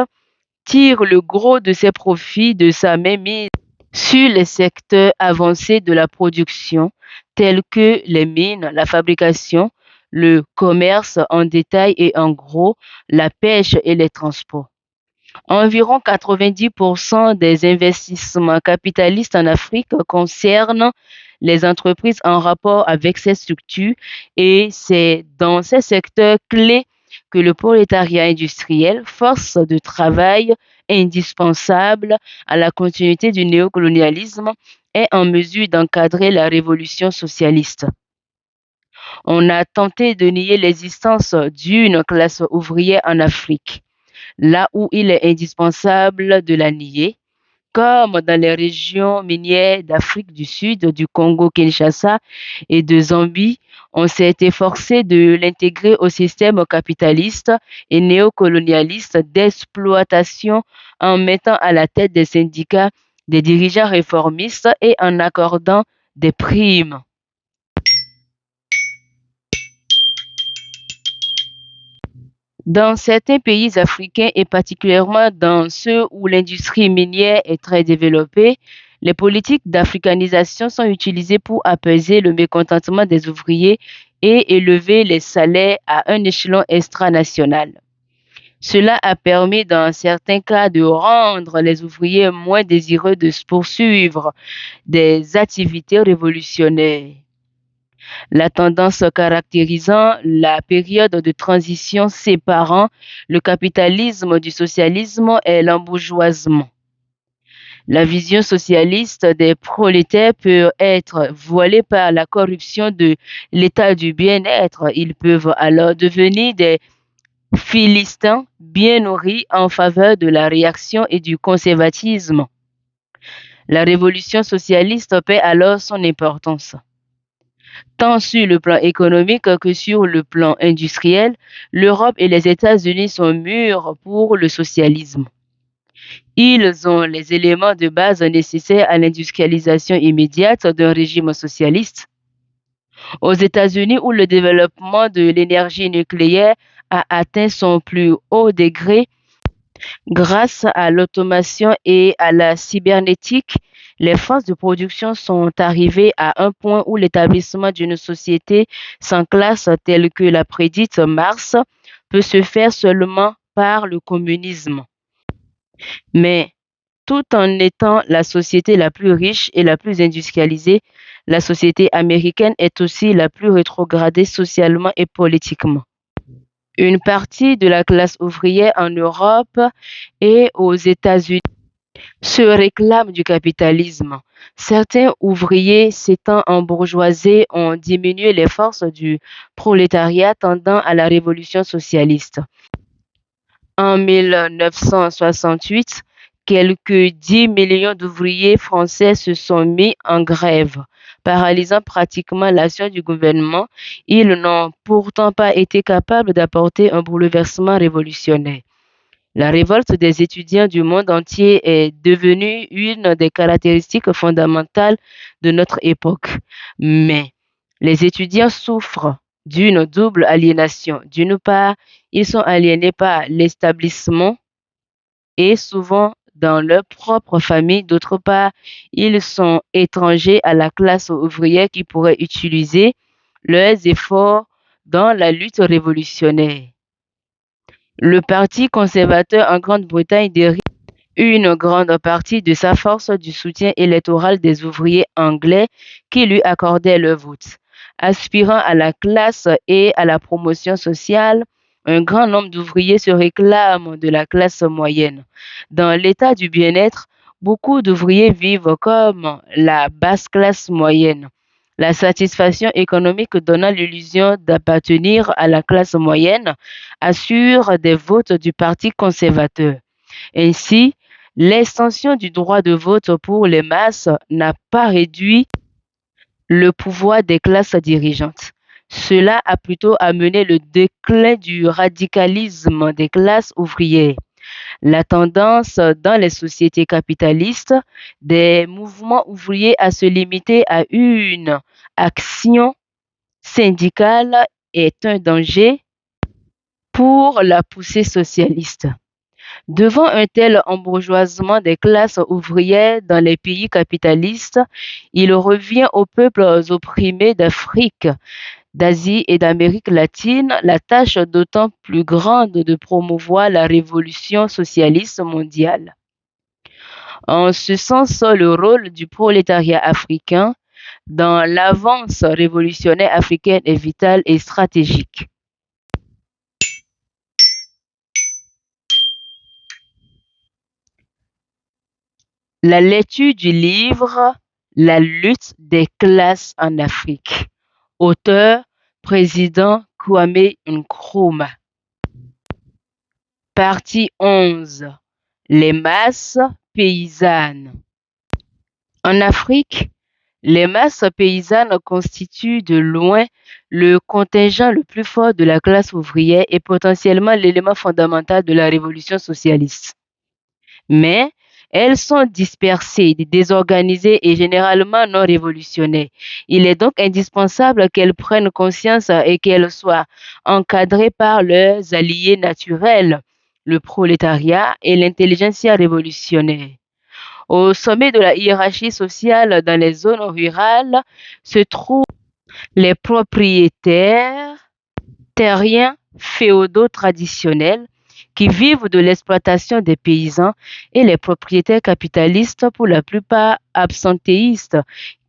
tire le gros de ses profits de sa mainmise sur les secteurs avancés de la production, tels que les mines, la fabrication, le commerce en détail et en gros, la pêche et les transports. Environ 90% des investissements capitalistes en Afrique concernent les entreprises en rapport avec ces structures et c'est dans ces secteurs clés que le prolétariat industriel, force de travail indispensable à la continuité du néocolonialisme, est en mesure d'encadrer la révolution socialiste. On a tenté de nier l'existence d'une classe ouvrière en Afrique, là où il est indispensable de la nier, comme dans les régions minières d'Afrique du Sud, du Congo-Kinshasa et de Zambie, on s'est efforcé de l'intégrer au système capitaliste et néocolonialiste d'exploitation en mettant à la tête des syndicats des dirigeants réformistes et en accordant des primes. Dans certains pays africains et particulièrement dans ceux où l'industrie minière est très développée, les politiques d'africanisation sont utilisées pour apaiser le mécontentement des ouvriers et élever les salaires à un échelon extranational. Cela a permis dans certains cas de rendre les ouvriers moins désireux de poursuivre des activités révolutionnaires. La tendance caractérisant la période de transition séparant le capitalisme du socialisme est l'embourgeoisement. La vision socialiste des prolétaires peut être voilée par la corruption de l'état du bien-être. Ils peuvent alors devenir des philistins bien nourris en faveur de la réaction et du conservatisme. La révolution socialiste perd alors son importance. Tant sur le plan économique que sur le plan industriel, l'Europe et les États-Unis sont mûrs pour le socialisme. Ils ont les éléments de base nécessaires à l'industrialisation immédiate d'un régime socialiste. Aux États-Unis, où le développement de l'énergie nucléaire a atteint son plus haut degré, grâce à l'automation et à la cybernétique, les forces de production sont arrivées à un point où l'établissement d'une société sans classe telle que la prédite Marx peut se faire seulement par le communisme. Mais tout en étant la société la plus riche et la plus industrialisée, la société américaine est aussi la plus rétrogradée socialement et politiquement. Une partie de la classe ouvrière en Europe et aux États-Unis se réclame du capitalisme. Certains ouvriers s'étant embourgeoisés ont diminué les forces du prolétariat tendant à la révolution socialiste. En 1968, Quelques 10 millions d'ouvriers français se sont mis en grève, paralysant pratiquement l'action du gouvernement. Ils n'ont pourtant pas été capables d'apporter un bouleversement révolutionnaire. La révolte des étudiants du monde entier est devenue une des caractéristiques fondamentales de notre époque. Mais les étudiants souffrent d'une double aliénation. D'une part, ils sont aliénés par l'établissement et souvent dans leur propre famille. D'autre part, ils sont étrangers à la classe ouvrière qui pourrait utiliser leurs efforts dans la lutte révolutionnaire. Le Parti conservateur en Grande-Bretagne dérive une grande partie de sa force du soutien électoral des ouvriers anglais qui lui accordaient leur vote. Aspirant à la classe et à la promotion sociale, un grand nombre d'ouvriers se réclament de la classe moyenne. Dans l'état du bien-être, beaucoup d'ouvriers vivent comme la basse classe moyenne. La satisfaction économique donnant l'illusion d'appartenir à la classe moyenne assure des votes du Parti conservateur. Ainsi, l'extension du droit de vote pour les masses n'a pas réduit le pouvoir des classes dirigeantes. Cela a plutôt amené le déclin du radicalisme des classes ouvrières. La tendance dans les sociétés capitalistes des mouvements ouvriers à se limiter à une action syndicale est un danger pour la poussée socialiste. Devant un tel embourgeoisement des classes ouvrières dans les pays capitalistes, il revient aux peuples opprimés d'Afrique, d'Asie et d'Amérique latine la tâche d'autant plus grande de promouvoir la révolution socialiste mondiale. En ce sens, le rôle du prolétariat africain dans l'avance révolutionnaire africaine est vital et stratégique. La lecture du livre La lutte des classes en Afrique. Auteur, président Kwame Nkrumah. Partie 11. Les masses paysannes. En Afrique, les masses paysannes constituent de loin le contingent le plus fort de la classe ouvrière et potentiellement l'élément fondamental de la révolution socialiste. Mais elles sont dispersées, désorganisées et généralement non révolutionnaires. Il est donc indispensable qu'elles prennent conscience et qu'elles soient encadrées par leurs alliés naturels, le prolétariat et l'intelligentsia révolutionnaire. Au sommet de la hiérarchie sociale dans les zones rurales se trouvent les propriétaires terriens féodaux traditionnels qui vivent de l'exploitation des paysans et les propriétaires capitalistes, pour la plupart absentéistes,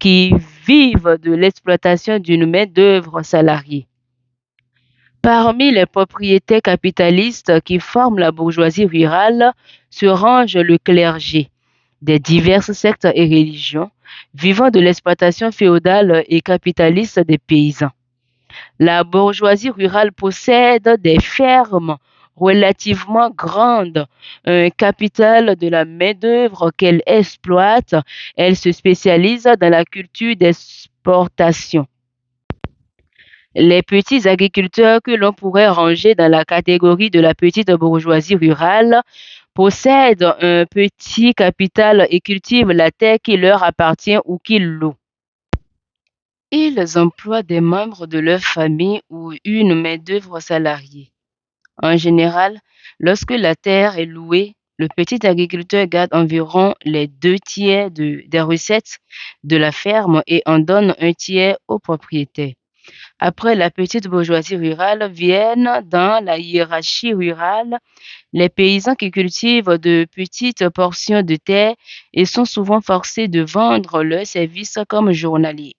qui vivent de l'exploitation d'une main-d'œuvre salariée. Parmi les propriétaires capitalistes qui forment la bourgeoisie rurale se range le clergé des diverses sectes et religions, vivant de l'exploitation féodale et capitaliste des paysans. La bourgeoisie rurale possède des fermes relativement grandes, un capital de la main-d'œuvre qu'elle exploite. Elle se spécialise dans la culture d'exportation. Les petits agriculteurs, que l'on pourrait ranger dans la catégorie de la petite bourgeoisie rurale, possèdent un petit capital et cultivent la terre qui leur appartient ou qu'ils louent. Ils emploient des membres de leur famille ou une main-d'œuvre salariée. En général, lorsque la terre est louée, le petit agriculteur garde environ les 2 tiers des recettes de la ferme et en donne un tiers au propriétaire. Après la petite bourgeoisie rurale viennent dans la hiérarchie rurale les paysans qui cultivent de petites portions de terre et sont souvent forcés de vendre leurs services comme journaliers.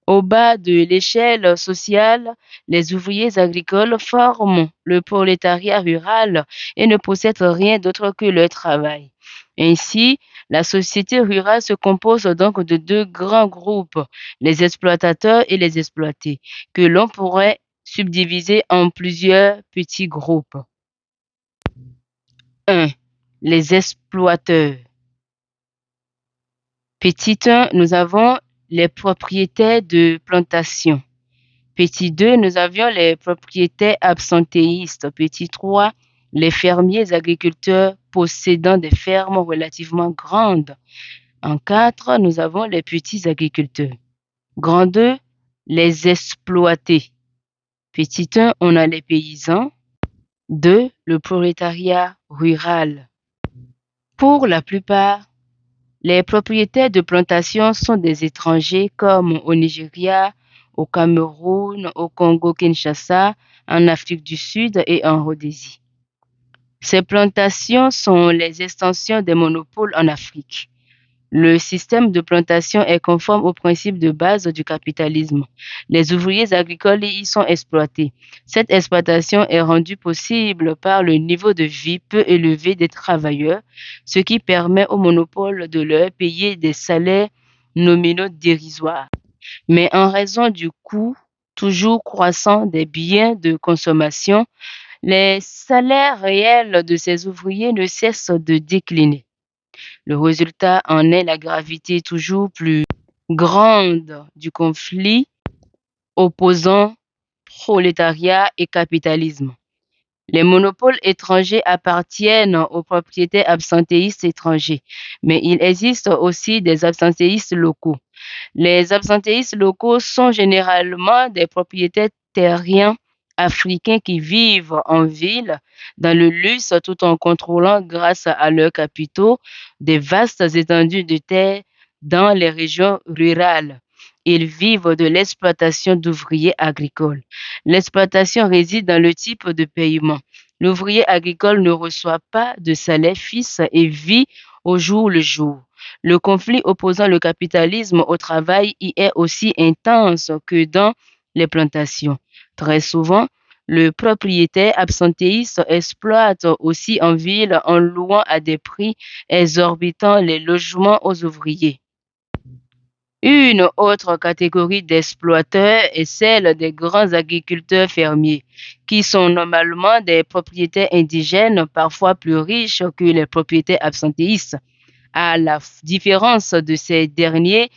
Au bas de l'échelle sociale, les ouvriers agricoles forment le prolétariat rural et ne possèdent rien d'autre que leur travail. Ainsi, la société rurale se compose donc de deux grands groupes, les exploitateurs et les exploités, que l'on pourrait subdiviser en plusieurs petits groupes. 1. les exploiteurs. Petit 1, nous avons les propriétaires de plantation. Petit 2, nous avions les propriétaires absentéistes. Petit 3, les fermiers agriculteurs possédant des fermes relativement grandes. En 4, nous avons les petits agriculteurs. Grand 2, les exploités. Petit 1, on a les paysans. 2, le prolétariat rural. Pour la plupart, les propriétaires de plantations sont des étrangers comme au Nigeria, au Cameroun, au Congo-Kinshasa, en Afrique du Sud et en Rhodésie. Ces plantations sont les extensions des monopoles en Afrique. Le système de plantation est conforme aux principes de base du capitalisme. Les ouvriers agricoles y sont exploités. Cette exploitation est rendue possible par le niveau de vie peu élevé des travailleurs, ce qui permet au monopole de leur payer des salaires nominaux dérisoires. Mais en raison du coût toujours croissant des biens de consommation, les salaires réels de ces ouvriers ne cessent de décliner. Le résultat en est la gravité toujours plus grande du conflit opposant prolétariat et capitalisme. Les monopoles étrangers appartiennent aux propriétaires absentéistes étrangers, mais il existe aussi des absentéistes locaux. Les absentéistes locaux sont généralement des propriétaires terriens africains qui vivent en ville, dans le luxe, tout en contrôlant, grâce à leurs capitaux, des vastes étendues de terre dans les régions rurales. Ils vivent de l'exploitation d'ouvriers agricoles. L'exploitation réside dans le type de paiement. L'ouvrier agricole ne reçoit pas de salaire fixe et vit au jour le jour. Le conflit opposant le capitalisme au travail y est aussi intense que dans les plantations. Très souvent, le propriétaire absentéiste exploite aussi en ville en louant à des prix exorbitants les logements aux ouvriers. Une autre catégorie d'exploiteurs est celle des grands agriculteurs fermiers, qui sont normalement des propriétaires indigènes, parfois plus riches que les propriétaires absentéistes. À la différence de ces derniers,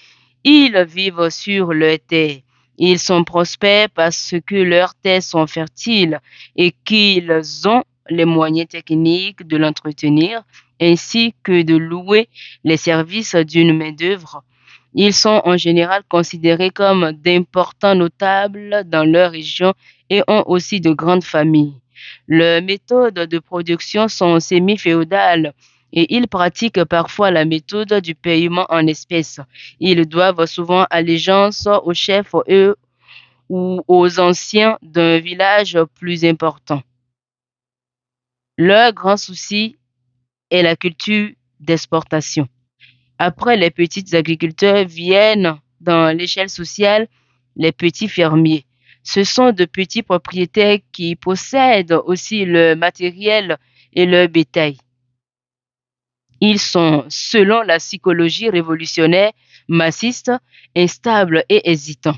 ils vivent sur leurs terres. Ils sont prospères parce que leurs terres sont fertiles et qu'ils ont les moyens techniques de l'entretenir, ainsi que de louer les services d'une main-d'œuvre. Ils sont en général considérés comme d'importants notables dans leur région et ont aussi de grandes familles. Leurs méthodes de production sont semi-féodales et ils pratiquent parfois la méthode du paiement en espèces. Ils doivent souvent allégeance aux chefs ou aux anciens d'un village plus important. Leur grand souci est la culture d'exportation. Après les petits agriculteurs viennent dans l'échelle sociale les petits fermiers. Ce sont de petits propriétaires qui possèdent aussi le matériel et leur bétail. Ils sont, selon la psychologie révolutionnaire massiste, instables et hésitants.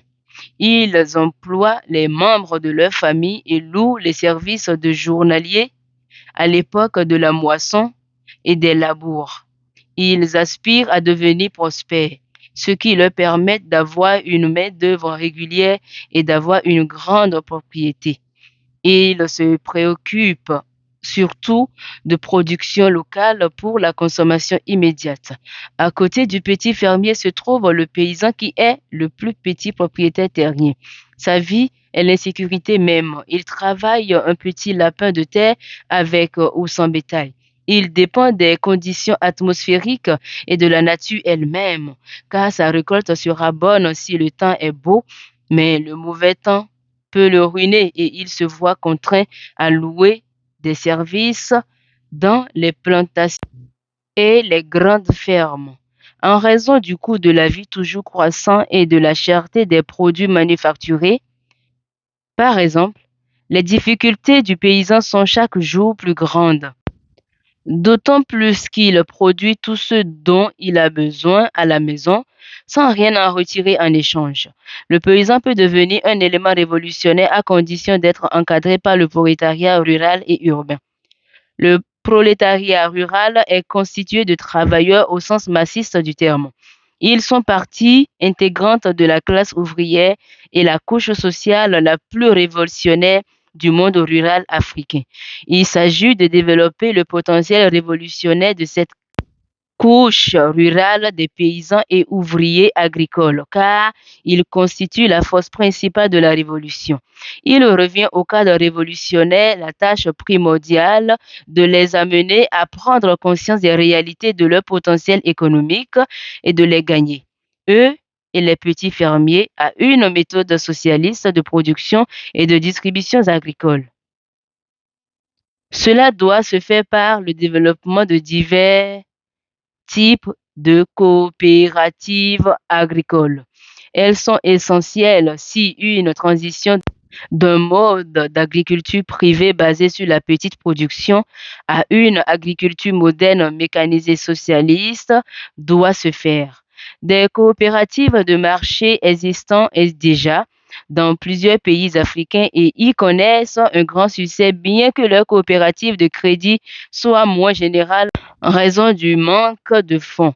Ils emploient les membres de leur famille et louent les services de journaliers à l'époque de la moisson et des labours. Ils aspirent à devenir prospères, ce qui leur permet d'avoir une main-d'œuvre régulière et d'avoir une grande propriété. Ils se préoccupent surtout de production locale pour la consommation immédiate. À côté du petit fermier se trouve le paysan qui est le plus petit propriétaire terrien. Sa vie est l'insécurité même. Il travaille un petit lapin de terre avec ou sans bétail. Il dépend des conditions atmosphériques et de la nature elle-même, car sa récolte sera bonne si le temps est beau, mais le mauvais temps peut le ruiner et il se voit contraint à louer des services dans les plantations et les grandes fermes. En raison du coût de la vie toujours croissant et de la cherté des produits manufacturés, par exemple, les difficultés du paysan sont chaque jour plus grandes. D'autant plus qu'il produit tout ce dont il a besoin à la maison sans rien en retirer en échange. Le paysan peut devenir un élément révolutionnaire à condition d'être encadré par le prolétariat rural et urbain. Le prolétariat rural est constitué de travailleurs au sens massif du terme. Ils sont partie intégrante de la classe ouvrière et la couche sociale la plus révolutionnaire du monde rural africain. Il s'agit de développer le potentiel révolutionnaire de cette couche rurale des paysans et ouvriers agricoles, car ils constituent la force principale de la révolution. Il revient au cadre révolutionnaire la tâche primordiale de les amener à prendre conscience des réalités de leur potentiel économique et de les gagner, eux et les petits fermiers, à une méthode socialiste de production et de distribution agricole. Cela doit se faire par le développement de divers types de coopératives agricoles. Elles sont essentielles si une transition d'un mode d'agriculture privée basé sur la petite production à une agriculture moderne mécanisée socialiste doit se faire. Des coopératives de marché existantes déjà dans plusieurs pays africains et y connaissent un grand succès, bien que leurs coopératives de crédit soient moins générales en raison du manque de fonds.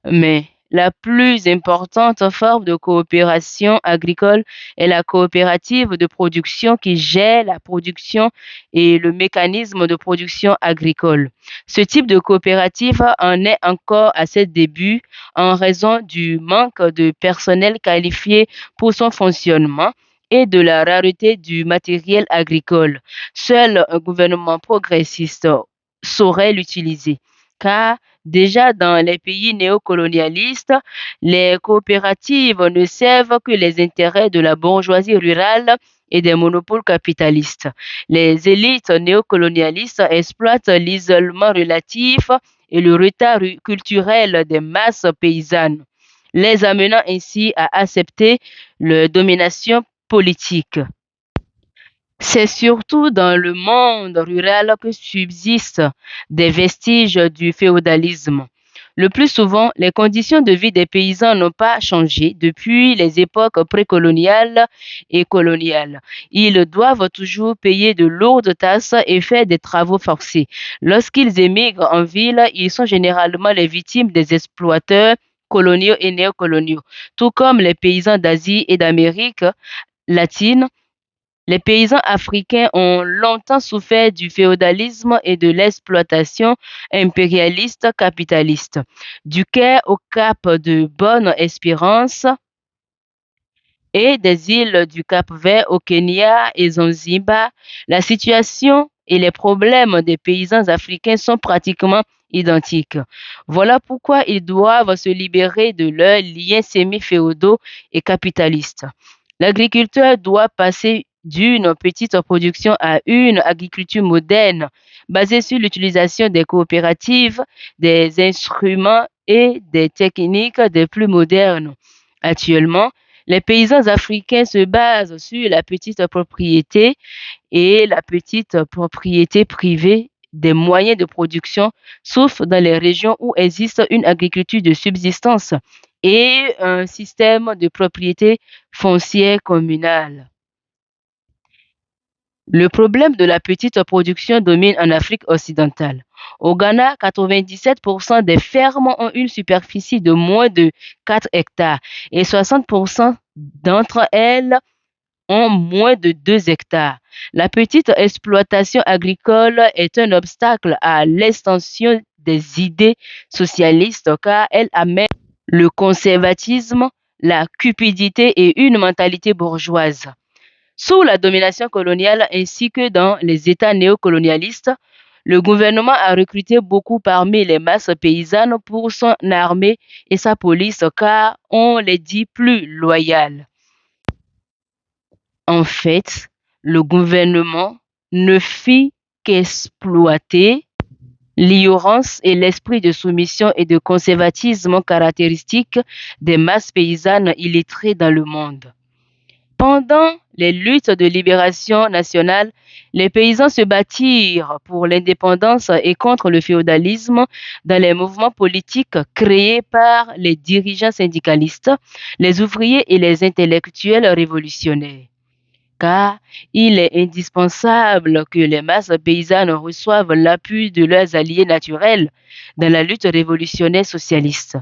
Mais la plus importante forme de coopération agricole est la coopérative de production qui gère la production et le mécanisme de production agricole. Ce type de coopérative en est encore à ses débuts en raison du manque de personnel qualifié pour son fonctionnement et de la rareté du matériel agricole. Seul un gouvernement progressiste saurait l'utiliser, car déjà dans les pays néocolonialistes, les coopératives ne servent que les intérêts de la bourgeoisie rurale et des monopoles capitalistes. Les élites néocolonialistes exploitent l'isolement relatif et le retard culturel des masses paysannes, les amenant ainsi à accepter leur domination politique. C'est surtout dans le monde rural que subsistent des vestiges du féodalisme. Le plus souvent, les conditions de vie des paysans n'ont pas changé depuis les époques précoloniales et coloniales. Ils doivent toujours payer de lourdes taxes et faire des travaux forcés. Lorsqu'ils émigrent en ville, ils sont généralement les victimes des exploiteurs coloniaux et néocoloniaux, tout comme les paysans d'Asie et d'Amérique latine. Les paysans africains ont longtemps souffert du féodalisme et de l'exploitation impérialiste capitaliste. Du Caire au Cap de Bonne-Espérance et des îles du Cap-Vert au Kenya et Zanzibar, la situation et les problèmes des paysans africains sont pratiquement identiques. Voilà pourquoi ils doivent se libérer de leurs liens semi-féodaux et capitalistes. L'agriculteur doit passer d'une petite production à une agriculture moderne, basée sur l'utilisation des coopératives, des instruments et des techniques des plus modernes. Actuellement, les paysans africains se basent sur la petite propriété et la petite propriété privée des moyens de production, sauf dans les régions où existe une agriculture de subsistance et un système de propriété foncière communale. Le problème de la petite production domine en Afrique occidentale. Au Ghana, 97% des fermes ont une superficie de moins de 4 hectares et 60% d'entre elles ont moins de 2 hectares. La petite exploitation agricole est un obstacle à l'extension des idées socialistes car elle amène le conservatisme, la cupidité et une mentalité bourgeoise. Sous la domination coloniale ainsi que dans les États néocolonialistes, le gouvernement a recruté beaucoup parmi les masses paysannes pour son armée et sa police car on les dit plus loyales. En fait, le gouvernement ne fit qu'exploiter l'ignorance et l'esprit de soumission et de conservatisme caractéristiques des masses paysannes illettrées dans le monde. Pendant les luttes de libération nationale, les paysans se battirent pour l'indépendance et contre le féodalisme dans les mouvements politiques créés par les dirigeants syndicalistes, les ouvriers et les intellectuels révolutionnaires. car il est indispensable que les masses paysannes reçoivent l'appui de leurs alliés naturels dans la lutte révolutionnaire socialiste.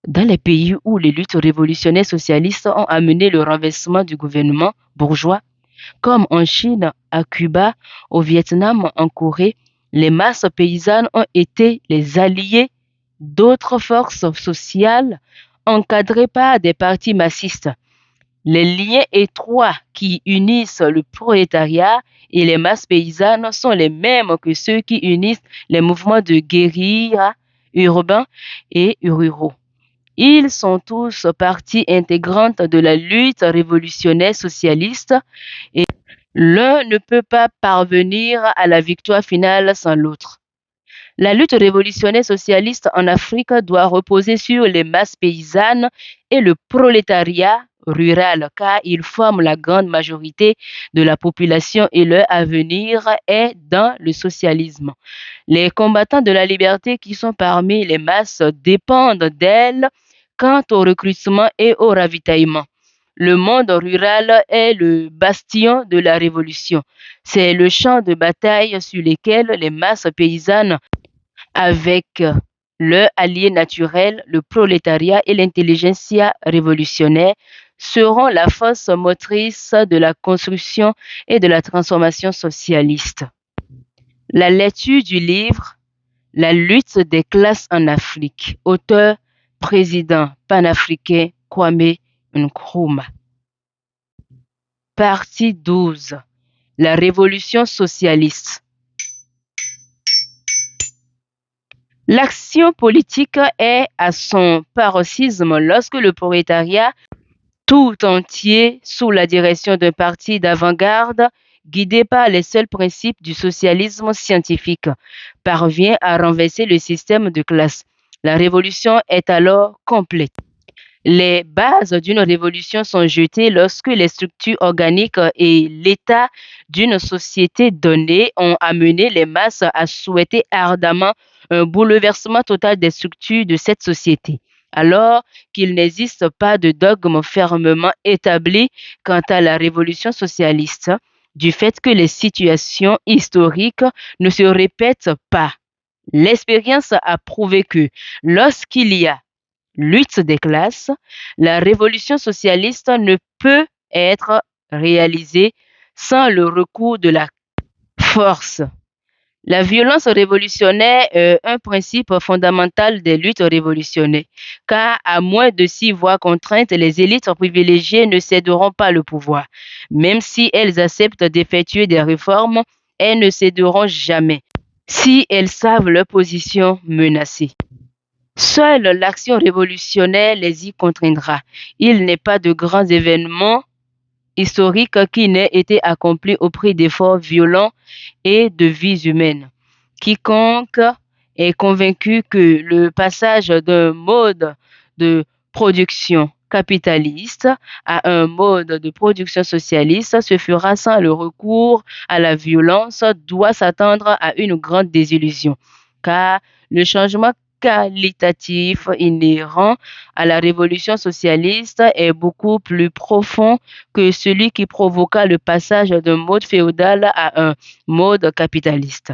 Dans les pays où les luttes révolutionnaires socialistes ont amené le renversement du gouvernement bourgeois, comme en Chine, à Cuba, au Vietnam, en Corée, les masses paysannes ont été les alliés d'autres forces sociales encadrées par des partis massistes. Les liens étroits qui unissent le prolétariat et les masses paysannes sont les mêmes que ceux qui unissent les mouvements de guérilla urbains et ruraux. Ils sont tous partie intégrante de la lutte révolutionnaire socialiste et l'un ne peut pas parvenir à la victoire finale sans l'autre. La lutte révolutionnaire socialiste en Afrique doit reposer sur les masses paysannes et le prolétariat rural, car ils forment la grande majorité de la population et leur avenir est dans le socialisme. Les combattants de la liberté qui sont parmi les masses dépendent d'elles quant au recrutement et au ravitaillement. Le monde rural est le bastion de la révolution. C'est le champ de bataille sur lequel les masses paysannes avec leur allié naturel, le prolétariat et l'intelligentsia révolutionnaire, seront la force motrice de la construction et de la transformation socialiste. La lecture du livre La lutte des classes en Afrique, auteur, président panafricain Kwame Nkrumah. Partie 12. La révolution socialiste. L'action politique est à son paroxysme lorsque le prolétariat, tout entier sous la direction d'un parti d'avant-garde, guidé par les seuls principes du socialisme scientifique, parvient à renverser le système de classe. La révolution est alors complète. Les bases d'une révolution sont jetées lorsque les structures organiques et l'état d'une société donnée ont amené les masses à souhaiter ardemment un bouleversement total des structures de cette société. Alors qu'il n'existe pas de dogme fermement établi quant à la révolution socialiste, du fait que les situations historiques ne se répètent pas. L'expérience a prouvé que lorsqu'il y a lutte des classes, la révolution socialiste ne peut être réalisée sans le recours de la force. La violence révolutionnaire est un principe fondamental des luttes révolutionnaires, car à moins de s'y voir contraintes, les élites privilégiées ne céderont pas le pouvoir. Même si elles acceptent d'effectuer des réformes, elles ne céderont jamais, si elles savent leur position menacée. Seule l'action révolutionnaire les y contraindra. Il n'est pas de grands événements historiques qui n'aient été accomplis au prix d'efforts violents et de vies humaines. Quiconque est convaincu que le passage d'un mode de production capitaliste à un mode de production socialiste se fera sans le recours à la violence doit s'attendre à une grande désillusion, car le changement qualitatif inhérent à la révolution socialiste est beaucoup plus profond que celui qui provoqua le passage d'un mode féodal à un mode capitaliste.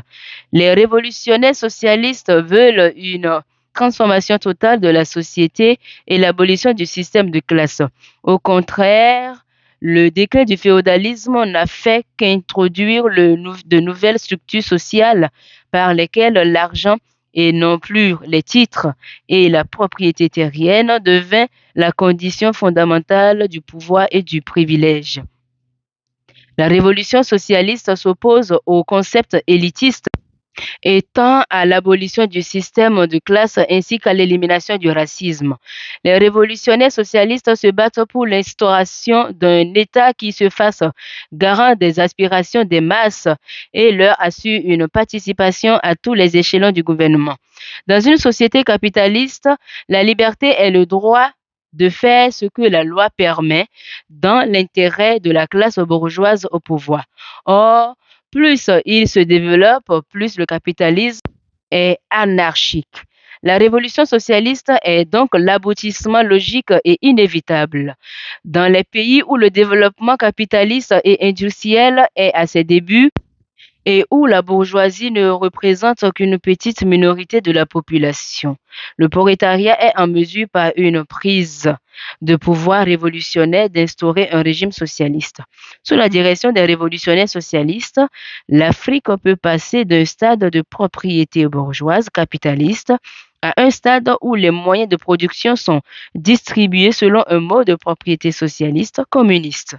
Les révolutionnaires socialistes veulent une transformation totale de la société et l'abolition du système de classe. Au contraire, le déclin du féodalisme n'a fait qu'introduire de nouvelles structures sociales par lesquelles l'argent et non plus les titres et la propriété terrienne devint la condition fondamentale du pouvoir et du privilège. La révolution socialiste s'oppose au concept élitiste et tend à l'abolition du système de classe ainsi qu'à l'élimination du racisme. Les révolutionnaires socialistes se battent pour l'instauration d'un État qui se fasse garant des aspirations des masses et leur assure une participation à tous les échelons du gouvernement. Dans une société capitaliste, la liberté est le droit de faire ce que la loi permet dans l'intérêt de la classe bourgeoise au pouvoir. Or, plus il se développe, plus le capitalisme est anarchique. La révolution socialiste est donc l'aboutissement logique et inévitable. Dans les pays où le développement capitaliste et industriel est à ses débuts, et où la bourgeoisie ne représente qu'une petite minorité de la population. Le prolétariat est en mesure, par une prise de pouvoir révolutionnaire, d'instaurer un régime socialiste. Sous la direction des révolutionnaires socialistes, l'Afrique peut passer d'un stade de propriété bourgeoise capitaliste à un stade où les moyens de production sont distribués selon un mode de propriété socialiste communiste.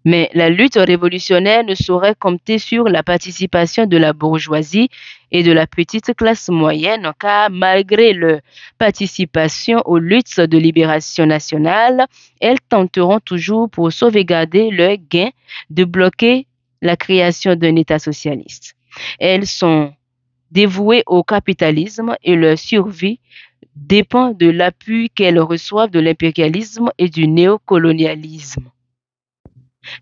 Mais la lutte révolutionnaire ne saurait compter sur la participation de la bourgeoisie et de la petite classe moyenne, car malgré leur participation aux luttes de libération nationale, elles tenteront toujours pour sauvegarder leur gain de bloquer la création d'un État socialiste. Elles sont dévouées au capitalisme et leur survie dépend de l'appui qu'elles reçoivent de l'impérialisme et du néocolonialisme.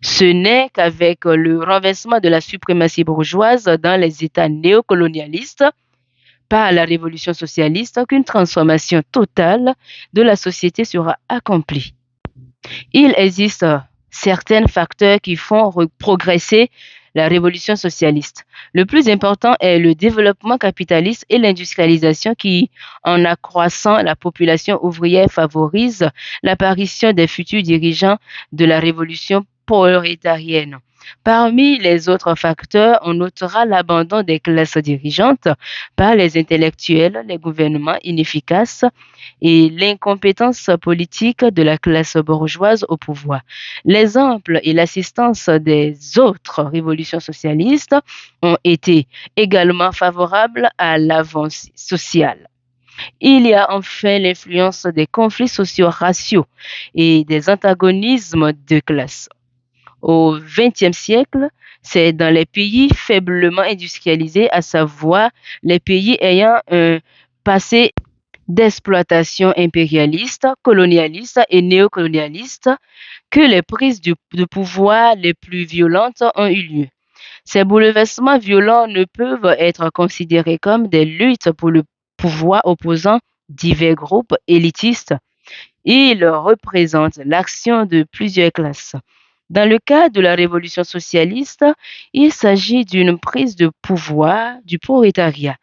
Ce n'est qu'avec le renversement de la suprématie bourgeoise dans les États néocolonialistes par la révolution socialiste qu'une transformation totale de la société sera accomplie. Il existe certains facteurs qui font progresser la révolution socialiste. Le plus important est le développement capitaliste et l'industrialisation qui, en accroissant la population ouvrière, favorise l'apparition des futurs dirigeants de la révolution prolétarienne. Parmi les autres facteurs, on notera l'abandon des classes dirigeantes par les intellectuels, les gouvernements inefficaces et l'incompétence politique de la classe bourgeoise au pouvoir. L'exemple et l'assistance des autres révolutions socialistes ont été également favorables à l'avancée sociale. Il y a enfin l'influence des conflits sociaux raciaux et des antagonismes de classe. Au XXe siècle, c'est dans les pays faiblement industrialisés, à savoir les pays ayant un passé d'exploitation impérialiste, colonialiste et néocolonialiste, que les prises de pouvoir les plus violentes ont eu lieu. Ces bouleversements violents ne peuvent être considérés comme des luttes pour le pouvoir opposant divers groupes élitistes. Ils représentent l'action de plusieurs classes. Dans le cas de la révolution socialiste, il s'agit d'une prise de pouvoir du prolétariat.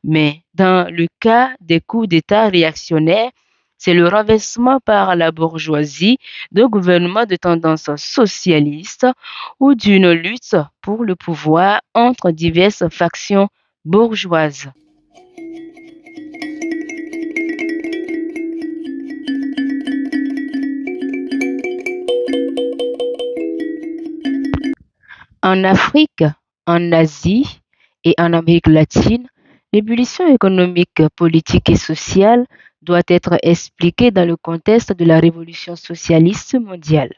Mais dans le cas des coups d'État réactionnaires, c'est le renversement par la bourgeoisie de gouvernements de tendance socialiste ou d'une lutte pour le pouvoir entre diverses factions bourgeoises. En Afrique, en Asie et en Amérique latine, l'ébullition économique, politique et sociale doit être expliquée dans le contexte de la révolution socialiste mondiale.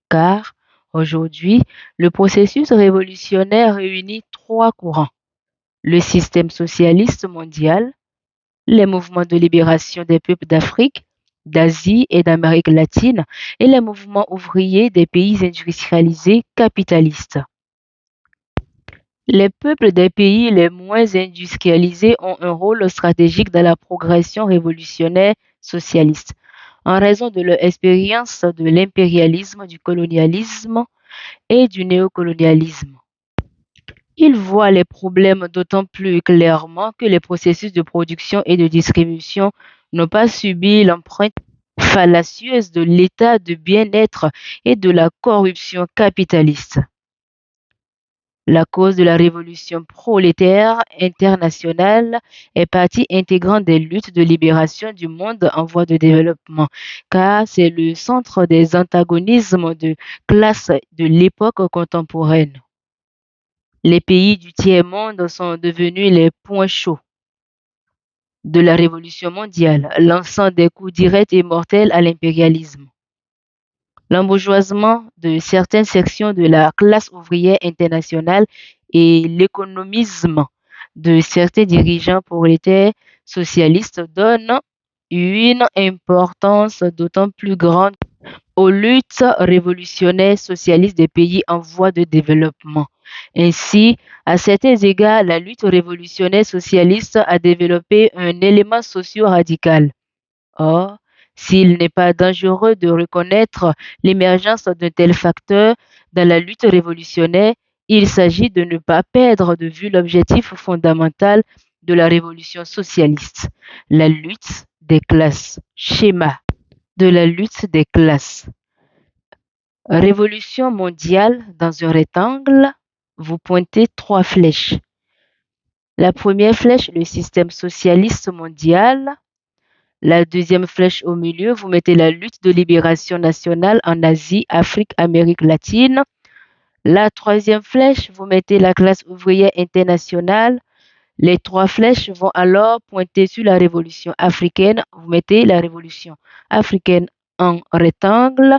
Car aujourd'hui, le processus révolutionnaire réunit trois courants: le système socialiste mondial, les mouvements de libération des peuples d'Afrique, d'Asie et d'Amérique latine et les mouvements ouvriers des pays industrialisés capitalistes. Les peuples des pays les moins industrialisés ont un rôle stratégique dans la progression révolutionnaire socialiste, en raison de leur expérience de l'impérialisme, du colonialisme et du néocolonialisme. Ils voient les problèmes d'autant plus clairement que les processus de production et de distribution n'ont pas subi l'empreinte fallacieuse de l'état de bien-être et de la corruption capitaliste. La cause de la révolution prolétaire internationale est partie intégrante des luttes de libération du monde en voie de développement, car c'est le centre des antagonismes de classe de l'époque contemporaine. Les pays du tiers-monde sont devenus les points chauds de la révolution mondiale, lançant des coups directs et mortels à l'impérialisme. L'embourgeoisement de certaines sections de la classe ouvrière internationale et l'économisme de certains dirigeants prolétaires socialistes donnent une importance d'autant plus grande aux luttes révolutionnaires socialistes des pays en voie de développement. Ainsi, à certains égards, la lutte révolutionnaire socialiste a développé un élément socio-radical. Or, s'il n'est pas dangereux de reconnaître l'émergence d'un tel facteur dans la lutte révolutionnaire, il s'agit de ne pas perdre de vue l'objectif fondamental de la révolution socialiste, la lutte des classes. Schéma de la lutte des classes. Révolution mondiale dans un rectangle, vous pointez 3 flèches. La première flèche, le système socialiste mondial. La deuxième flèche au milieu, vous mettez la lutte de libération nationale en Asie, Afrique, Amérique latine. La troisième flèche, vous mettez la classe ouvrière internationale. Les 3 flèches vont alors pointer sur la révolution africaine. Vous mettez la révolution africaine en rectangle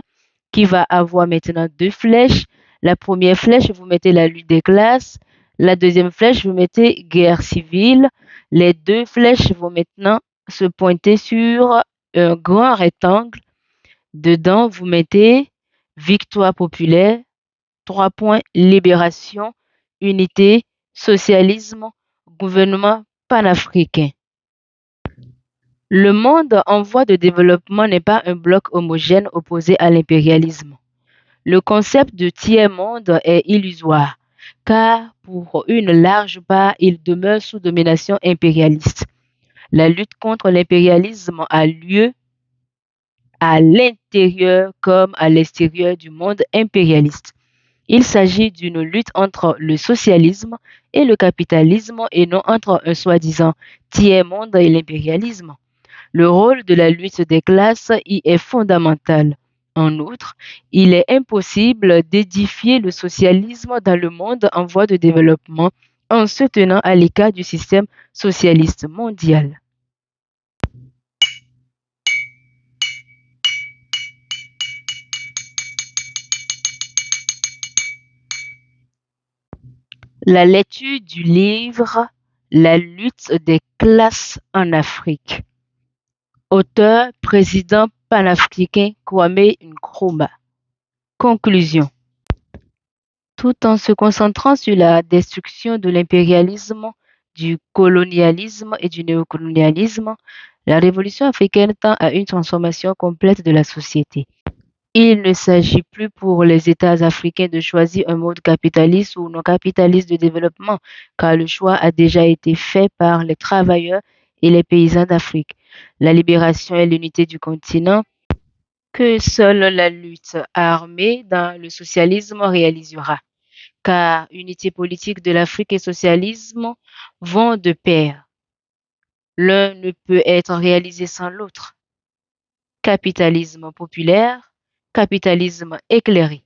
qui va avoir maintenant 2 flèches. La première flèche, vous mettez la lutte des classes. La deuxième flèche, vous mettez guerre civile. Les 2 flèches vont maintenant se pointer sur un grand rectangle. Dedans, vous mettez victoire populaire, 3 points, libération, unité, socialisme, gouvernement panafricain. Le monde en voie de développement n'est pas un bloc homogène opposé à l'impérialisme. Le concept de tiers-monde est illusoire, car pour une large part, il demeure sous domination impérialiste. La lutte contre l'impérialisme a lieu à l'intérieur comme à l'extérieur du monde impérialiste. Il s'agit d'une lutte entre le socialisme et le capitalisme et non entre un soi-disant tiers-monde et l'impérialisme. Le rôle de la lutte des classes y est fondamental. En outre, il est impossible d'édifier le socialisme dans le monde en voie de développement en se tenant à l'écart du système socialiste mondial. La lecture du livre La lutte des classes en Afrique. Auteur, président panafricain Kwame Nkrumah. Conclusion. Tout en se concentrant sur la destruction de l'impérialisme, du colonialisme et du néocolonialisme, la révolution africaine tend à une transformation complète de la société. Il ne s'agit plus pour les États africains de choisir un mode capitaliste ou non capitaliste de développement, car le choix a déjà été fait par les travailleurs et les paysans d'Afrique. La libération et l'unité du continent que seule la lutte armée dans le socialisme réalisera, car unité politique de l'Afrique et socialisme vont de pair. L'un ne peut être réalisé sans l'autre. Capitalisme populaire, capitalisme éclairé,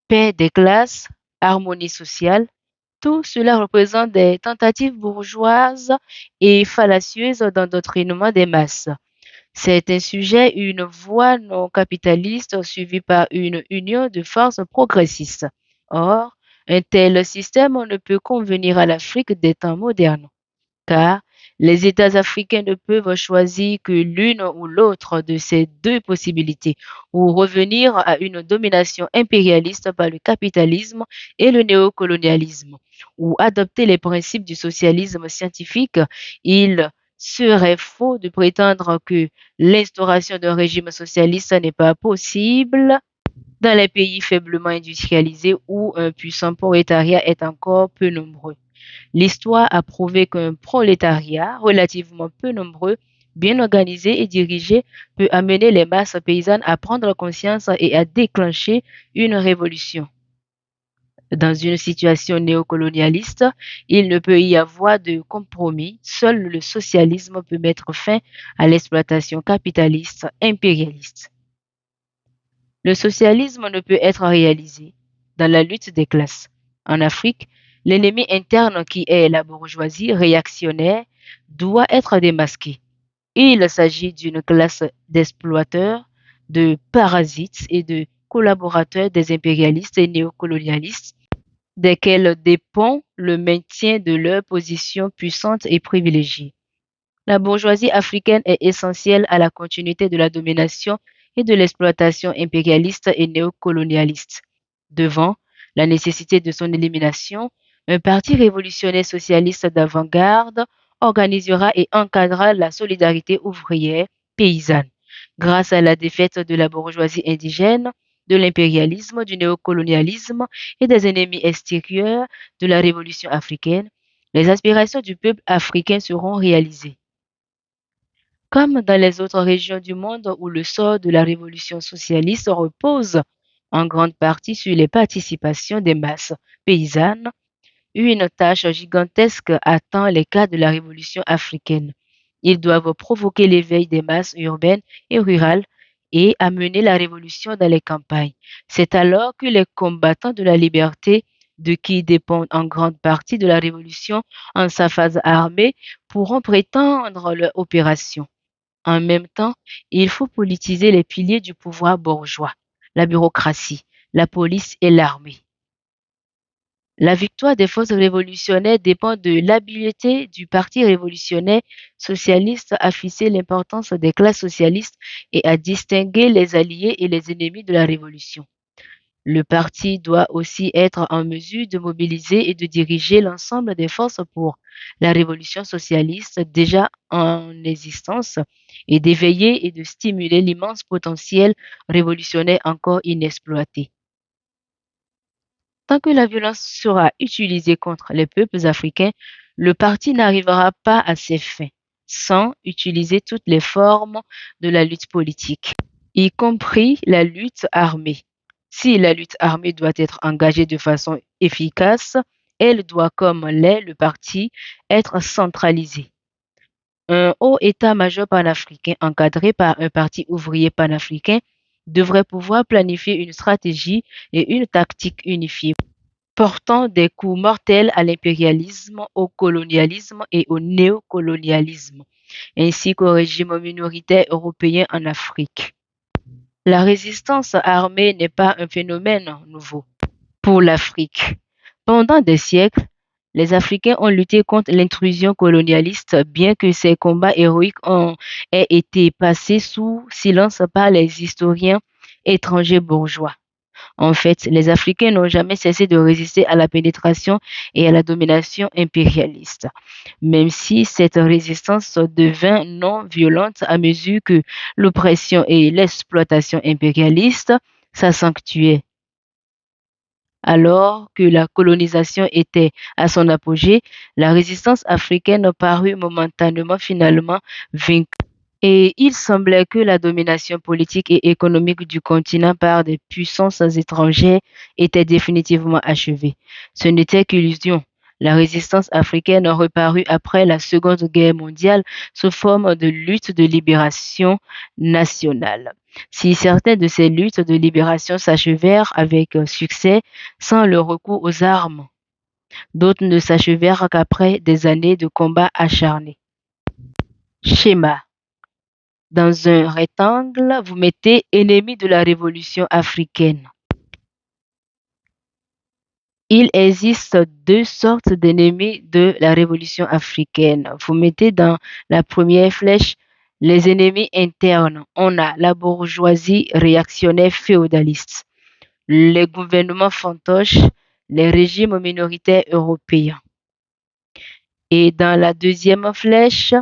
paix des classes, harmonie sociale, tout cela représente des tentatives bourgeoises et fallacieuses d'endoctrinement des masses. C'est un sujet, une voie non capitaliste suivie par une union de forces progressistes. Or, un tel système ne peut convenir à l'Afrique des temps modernes, car les États africains ne peuvent choisir que l'une ou l'autre de ces 2 possibilités, ou revenir à une domination impérialiste par le capitalisme et le néocolonialisme, ou adopter les principes du socialisme scientifique. Il serait faux de prétendre que l'instauration d'un régime socialiste n'est pas possible dans les pays faiblement industrialisés où un puissant prolétariat est encore peu nombreux. L'histoire a prouvé qu'un prolétariat relativement peu nombreux, bien organisé et dirigé peut amener les masses paysannes à prendre conscience et à déclencher une révolution. Dans une situation néocolonialiste, il ne peut y avoir de compromis. Seul le socialisme peut mettre fin à l'exploitation capitaliste impérialiste. Le socialisme ne peut être réalisé dans la lutte des classes. En Afrique, l'ennemi interne qui est la bourgeoisie réactionnaire doit être démasqué. Il s'agit d'une classe d'exploiteurs, de parasites et de collaborateurs des impérialistes et néocolonialistes desquels dépend le maintien de leur position puissante et privilégiée. La bourgeoisie africaine est essentielle à la continuité de la domination et de l'exploitation impérialiste et néocolonialiste. Devant la nécessité de son élimination, un parti révolutionnaire socialiste d'avant-garde organisera et encadrera la solidarité ouvrière paysanne. Grâce à la défaite de la bourgeoisie indigène, de l'impérialisme, du néocolonialisme et des ennemis extérieurs de la révolution africaine, les aspirations du peuple africain seront réalisées. Comme dans les autres régions du monde où le sort de la révolution socialiste repose en grande partie sur les participations des masses paysannes, une tâche gigantesque attend les cas de la révolution africaine. Ils doivent provoquer l'éveil des masses urbaines et rurales et amener la révolution dans les campagnes. C'est alors que les combattants de la liberté, de qui dépendent en grande partie de la révolution en sa phase armée, pourront prétendre leur opération. En même temps, il faut politiser les piliers du pouvoir bourgeois, la bureaucratie, la police et l'armée. La victoire des forces révolutionnaires dépend de l'habileté du Parti révolutionnaire socialiste à fixer l'importance des classes socialistes et à distinguer les alliés et les ennemis de la révolution. Le parti doit aussi être en mesure de mobiliser et de diriger l'ensemble des forces pour la révolution socialiste déjà en existence et d'éveiller et de stimuler l'immense potentiel révolutionnaire encore inexploité. Tant que la violence sera utilisée contre les peuples africains, le parti n'arrivera pas à ses fins sans utiliser toutes les formes de la lutte politique, y compris la lutte armée. Si la lutte armée doit être engagée de façon efficace, elle doit, comme l'est le parti, être centralisée. Un haut état-major panafricain encadré par un parti ouvrier panafricain devrait pouvoir planifier une stratégie et une tactique unifiée portant des coups mortels à l'impérialisme, au colonialisme et au néocolonialisme, ainsi qu'au régime minoritaire européen en Afrique. La résistance armée n'est pas un phénomène nouveau pour l'Afrique. Pendant des siècles, les Africains ont lutté contre l'intrusion colonialiste, bien que ces combats héroïques aient été passés sous silence par les historiens étrangers bourgeois. En fait, les Africains n'ont jamais cessé de résister à la pénétration et à la domination impérialiste, même si cette résistance devint non violente à mesure que l'oppression et l'exploitation impérialistes s'accentuaient. Alors que la colonisation était à son apogée, la résistance africaine parut momentanément finalement vaincue. Et il semblait que la domination politique et économique du continent par des puissances étrangères était définitivement achevée. Ce n'était qu'illusion. La résistance africaine reparut après la Seconde Guerre mondiale sous forme de lutte de libération nationale. Si certaines de ces luttes de libération s'achevèrent avec succès sans le recours aux armes, d'autres ne s'achevèrent qu'après des années de combats acharnés. Schéma. Dans un rectangle, vous mettez ennemi de la révolution africaine. Il existe deux sortes d'ennemis de la révolution africaine. Vous mettez dans la première flèche les ennemis internes. On a la bourgeoisie réactionnaire féodaliste, les gouvernements fantoches, les régimes minoritaires européens. Et dans la deuxième flèche,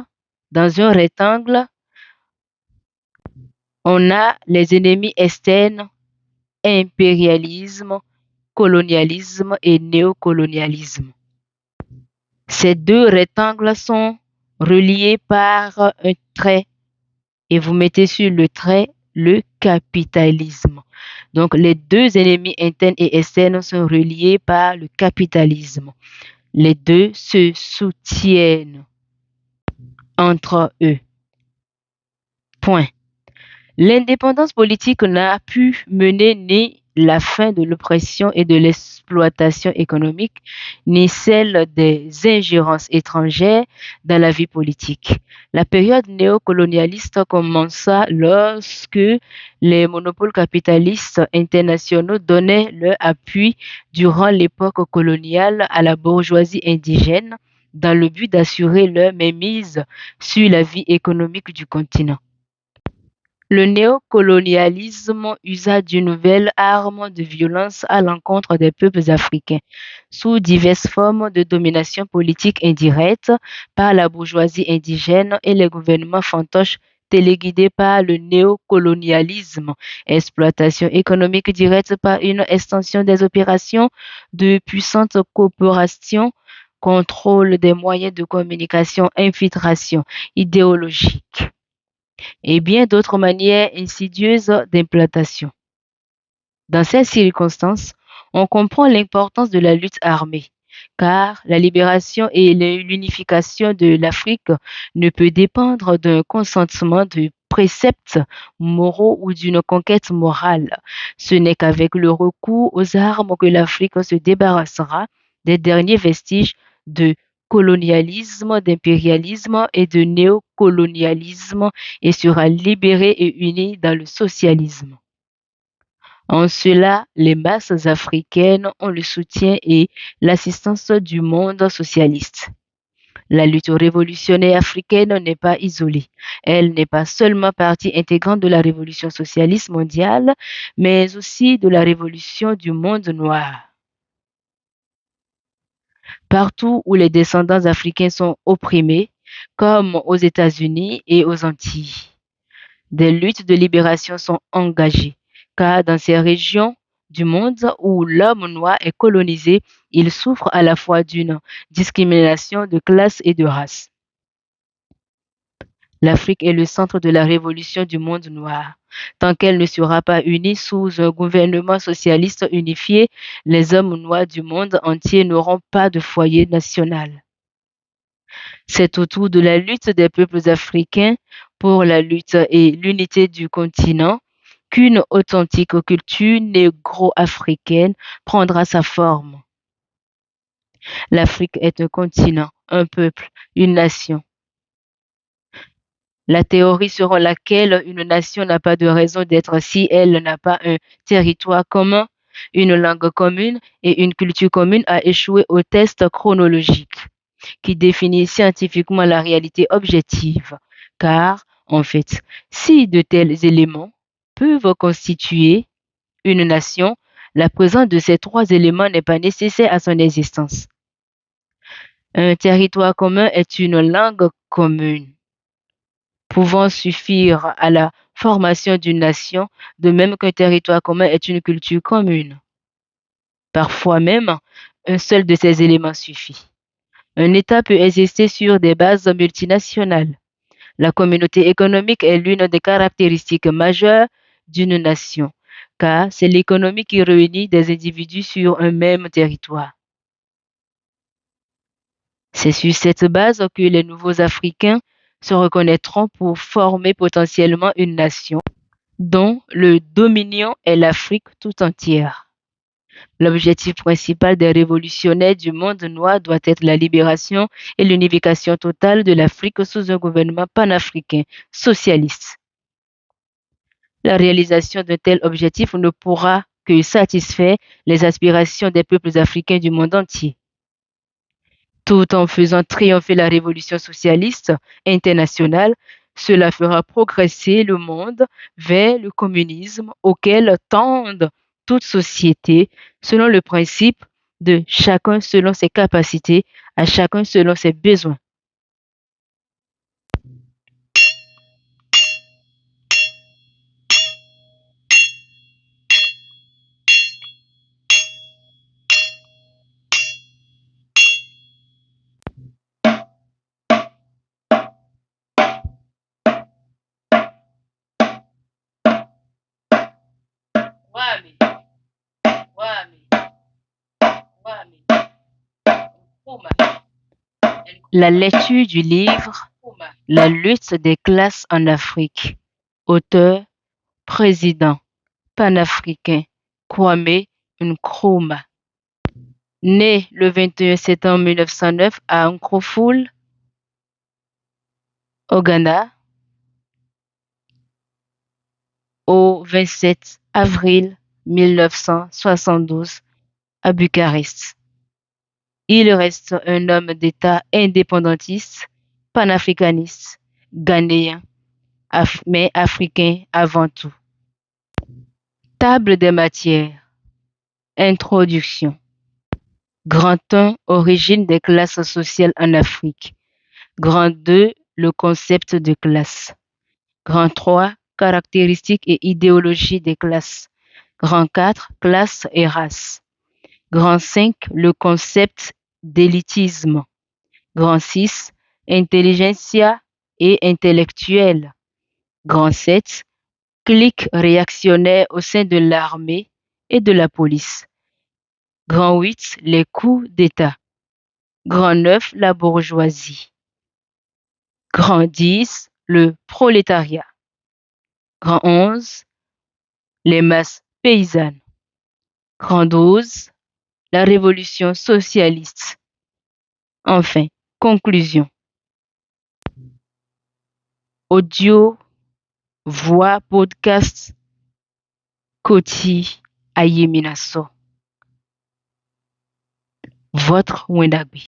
dans un rectangle, on a les ennemis externes, impérialisme, colonialisme et néocolonialisme. Ces deux rectangles sont reliés par un trait et vous mettez sur le trait le capitalisme. Donc les deux ennemis internes et externes sont reliés par le capitalisme. Les deux se soutiennent entre eux. Point. L'indépendance politique n'a pu mener ni la fin de l'oppression et de l'exploitation économique, ni celle des ingérences étrangères dans la vie politique. La période néocolonialiste commença lorsque les monopoles capitalistes internationaux donnaient leur appui durant l'époque coloniale à la bourgeoisie indigène dans le but d'assurer leur mainmise sur la vie économique du continent. Le néocolonialisme usa d'une nouvelle arme de violence à l'encontre des peuples africains, sous diverses formes de domination politique indirecte par la bourgeoisie indigène et les gouvernements fantoches téléguidés par le néocolonialisme, exploitation économique directe par une extension des opérations de puissantes corporations, contrôle des moyens de communication, infiltration idéologique et bien d'autres manières insidieuses d'implantation. Dans ces circonstances, on comprend l'importance de la lutte armée, car la libération et l'unification de l'Afrique ne peut dépendre d'un consentement de préceptes moraux ou d'une conquête morale. Ce n'est qu'avec le recours aux armes que l'Afrique se débarrassera des derniers vestiges de colonialisme, d'impérialisme et de néocolonialisme et sera libérée et unie dans le socialisme. En cela, les masses africaines ont le soutien et l'assistance du monde socialiste. La lutte révolutionnaire africaine n'est pas isolée. Elle n'est pas seulement partie intégrante de la révolution socialiste mondiale, mais aussi de la révolution du monde noir. Partout où les descendants africains sont opprimés, comme aux États-Unis et aux Antilles, des luttes de libération sont engagées, car dans ces régions du monde où l'homme noir est colonisé, il souffre à la fois d'une discrimination de classe et de race. L'Afrique est le centre de la révolution du monde noir. Tant qu'elle ne sera pas unie sous un gouvernement socialiste unifié, les hommes noirs du monde entier n'auront pas de foyer national. C'est autour de la lutte des peuples africains pour la lutte et l'unité du continent qu'une authentique culture négro-africaine prendra sa forme. L'Afrique est un continent, un peuple, une nation. La théorie selon laquelle une nation n'a pas de raison d'être si elle n'a pas un territoire commun, une langue commune et une culture commune a échoué au test chronologique qui définit scientifiquement la réalité objective. Car, en fait, si de tels éléments peuvent constituer une nation, la présence de ces trois éléments n'est pas nécessaire à son existence. Un territoire commun est une langue commune, pouvant suffire à la formation d'une nation, de même qu'un territoire commun est une culture commune. Parfois même, un seul de ces éléments suffit. Un État peut exister sur des bases multinationales. La communauté économique est l'une des caractéristiques majeures d'une nation, car c'est l'économie qui réunit des individus sur un même territoire. C'est sur cette base que les nouveaux Africains se reconnaîtront pour former potentiellement une nation dont le dominion est l'Afrique tout entière. L'objectif principal des révolutionnaires du monde noir doit être la libération et l'unification totale de l'Afrique sous un gouvernement panafricain socialiste. La réalisation d'un tel objectif ne pourra que satisfaire les aspirations des peuples africains du monde entier, tout en faisant triompher la révolution socialiste internationale. Cela fera progresser le monde vers le communisme auquel tendent toutes sociétés selon le principe de chacun selon ses capacités, à chacun selon ses besoins. La lecture du livre La lutte des classes en Afrique. Auteur, président panafricain Kwame Nkrumah. Né le 21 septembre 1909 à Nkroful, au Ghana, au 27 avril 1972 à Bucarest. Il reste un homme d'État indépendantiste, panafricaniste, ghanéen, mais africain avant tout. Table des matières. Introduction. Grand 1, origine des classes sociales en Afrique. Grand 2, le concept de classe. Grand 3, caractéristiques et idéologie des classes. Grand 4, classe et race. Grand 5, le concept d'élitisme. Grand 6, intelligentsia et intellectuelle. Grand 7, clique réactionnaire au sein de l'armée et de la police. Grand 8, les coups d'État. Grand 9, la bourgeoisie. Grand 10, le prolétariat. Grand 11, les masses paysannes. Grand 12, la révolution socialiste. Enfin, conclusion. Audio, voix, podcast, Koti Ayeminaso. Votre Wendagui.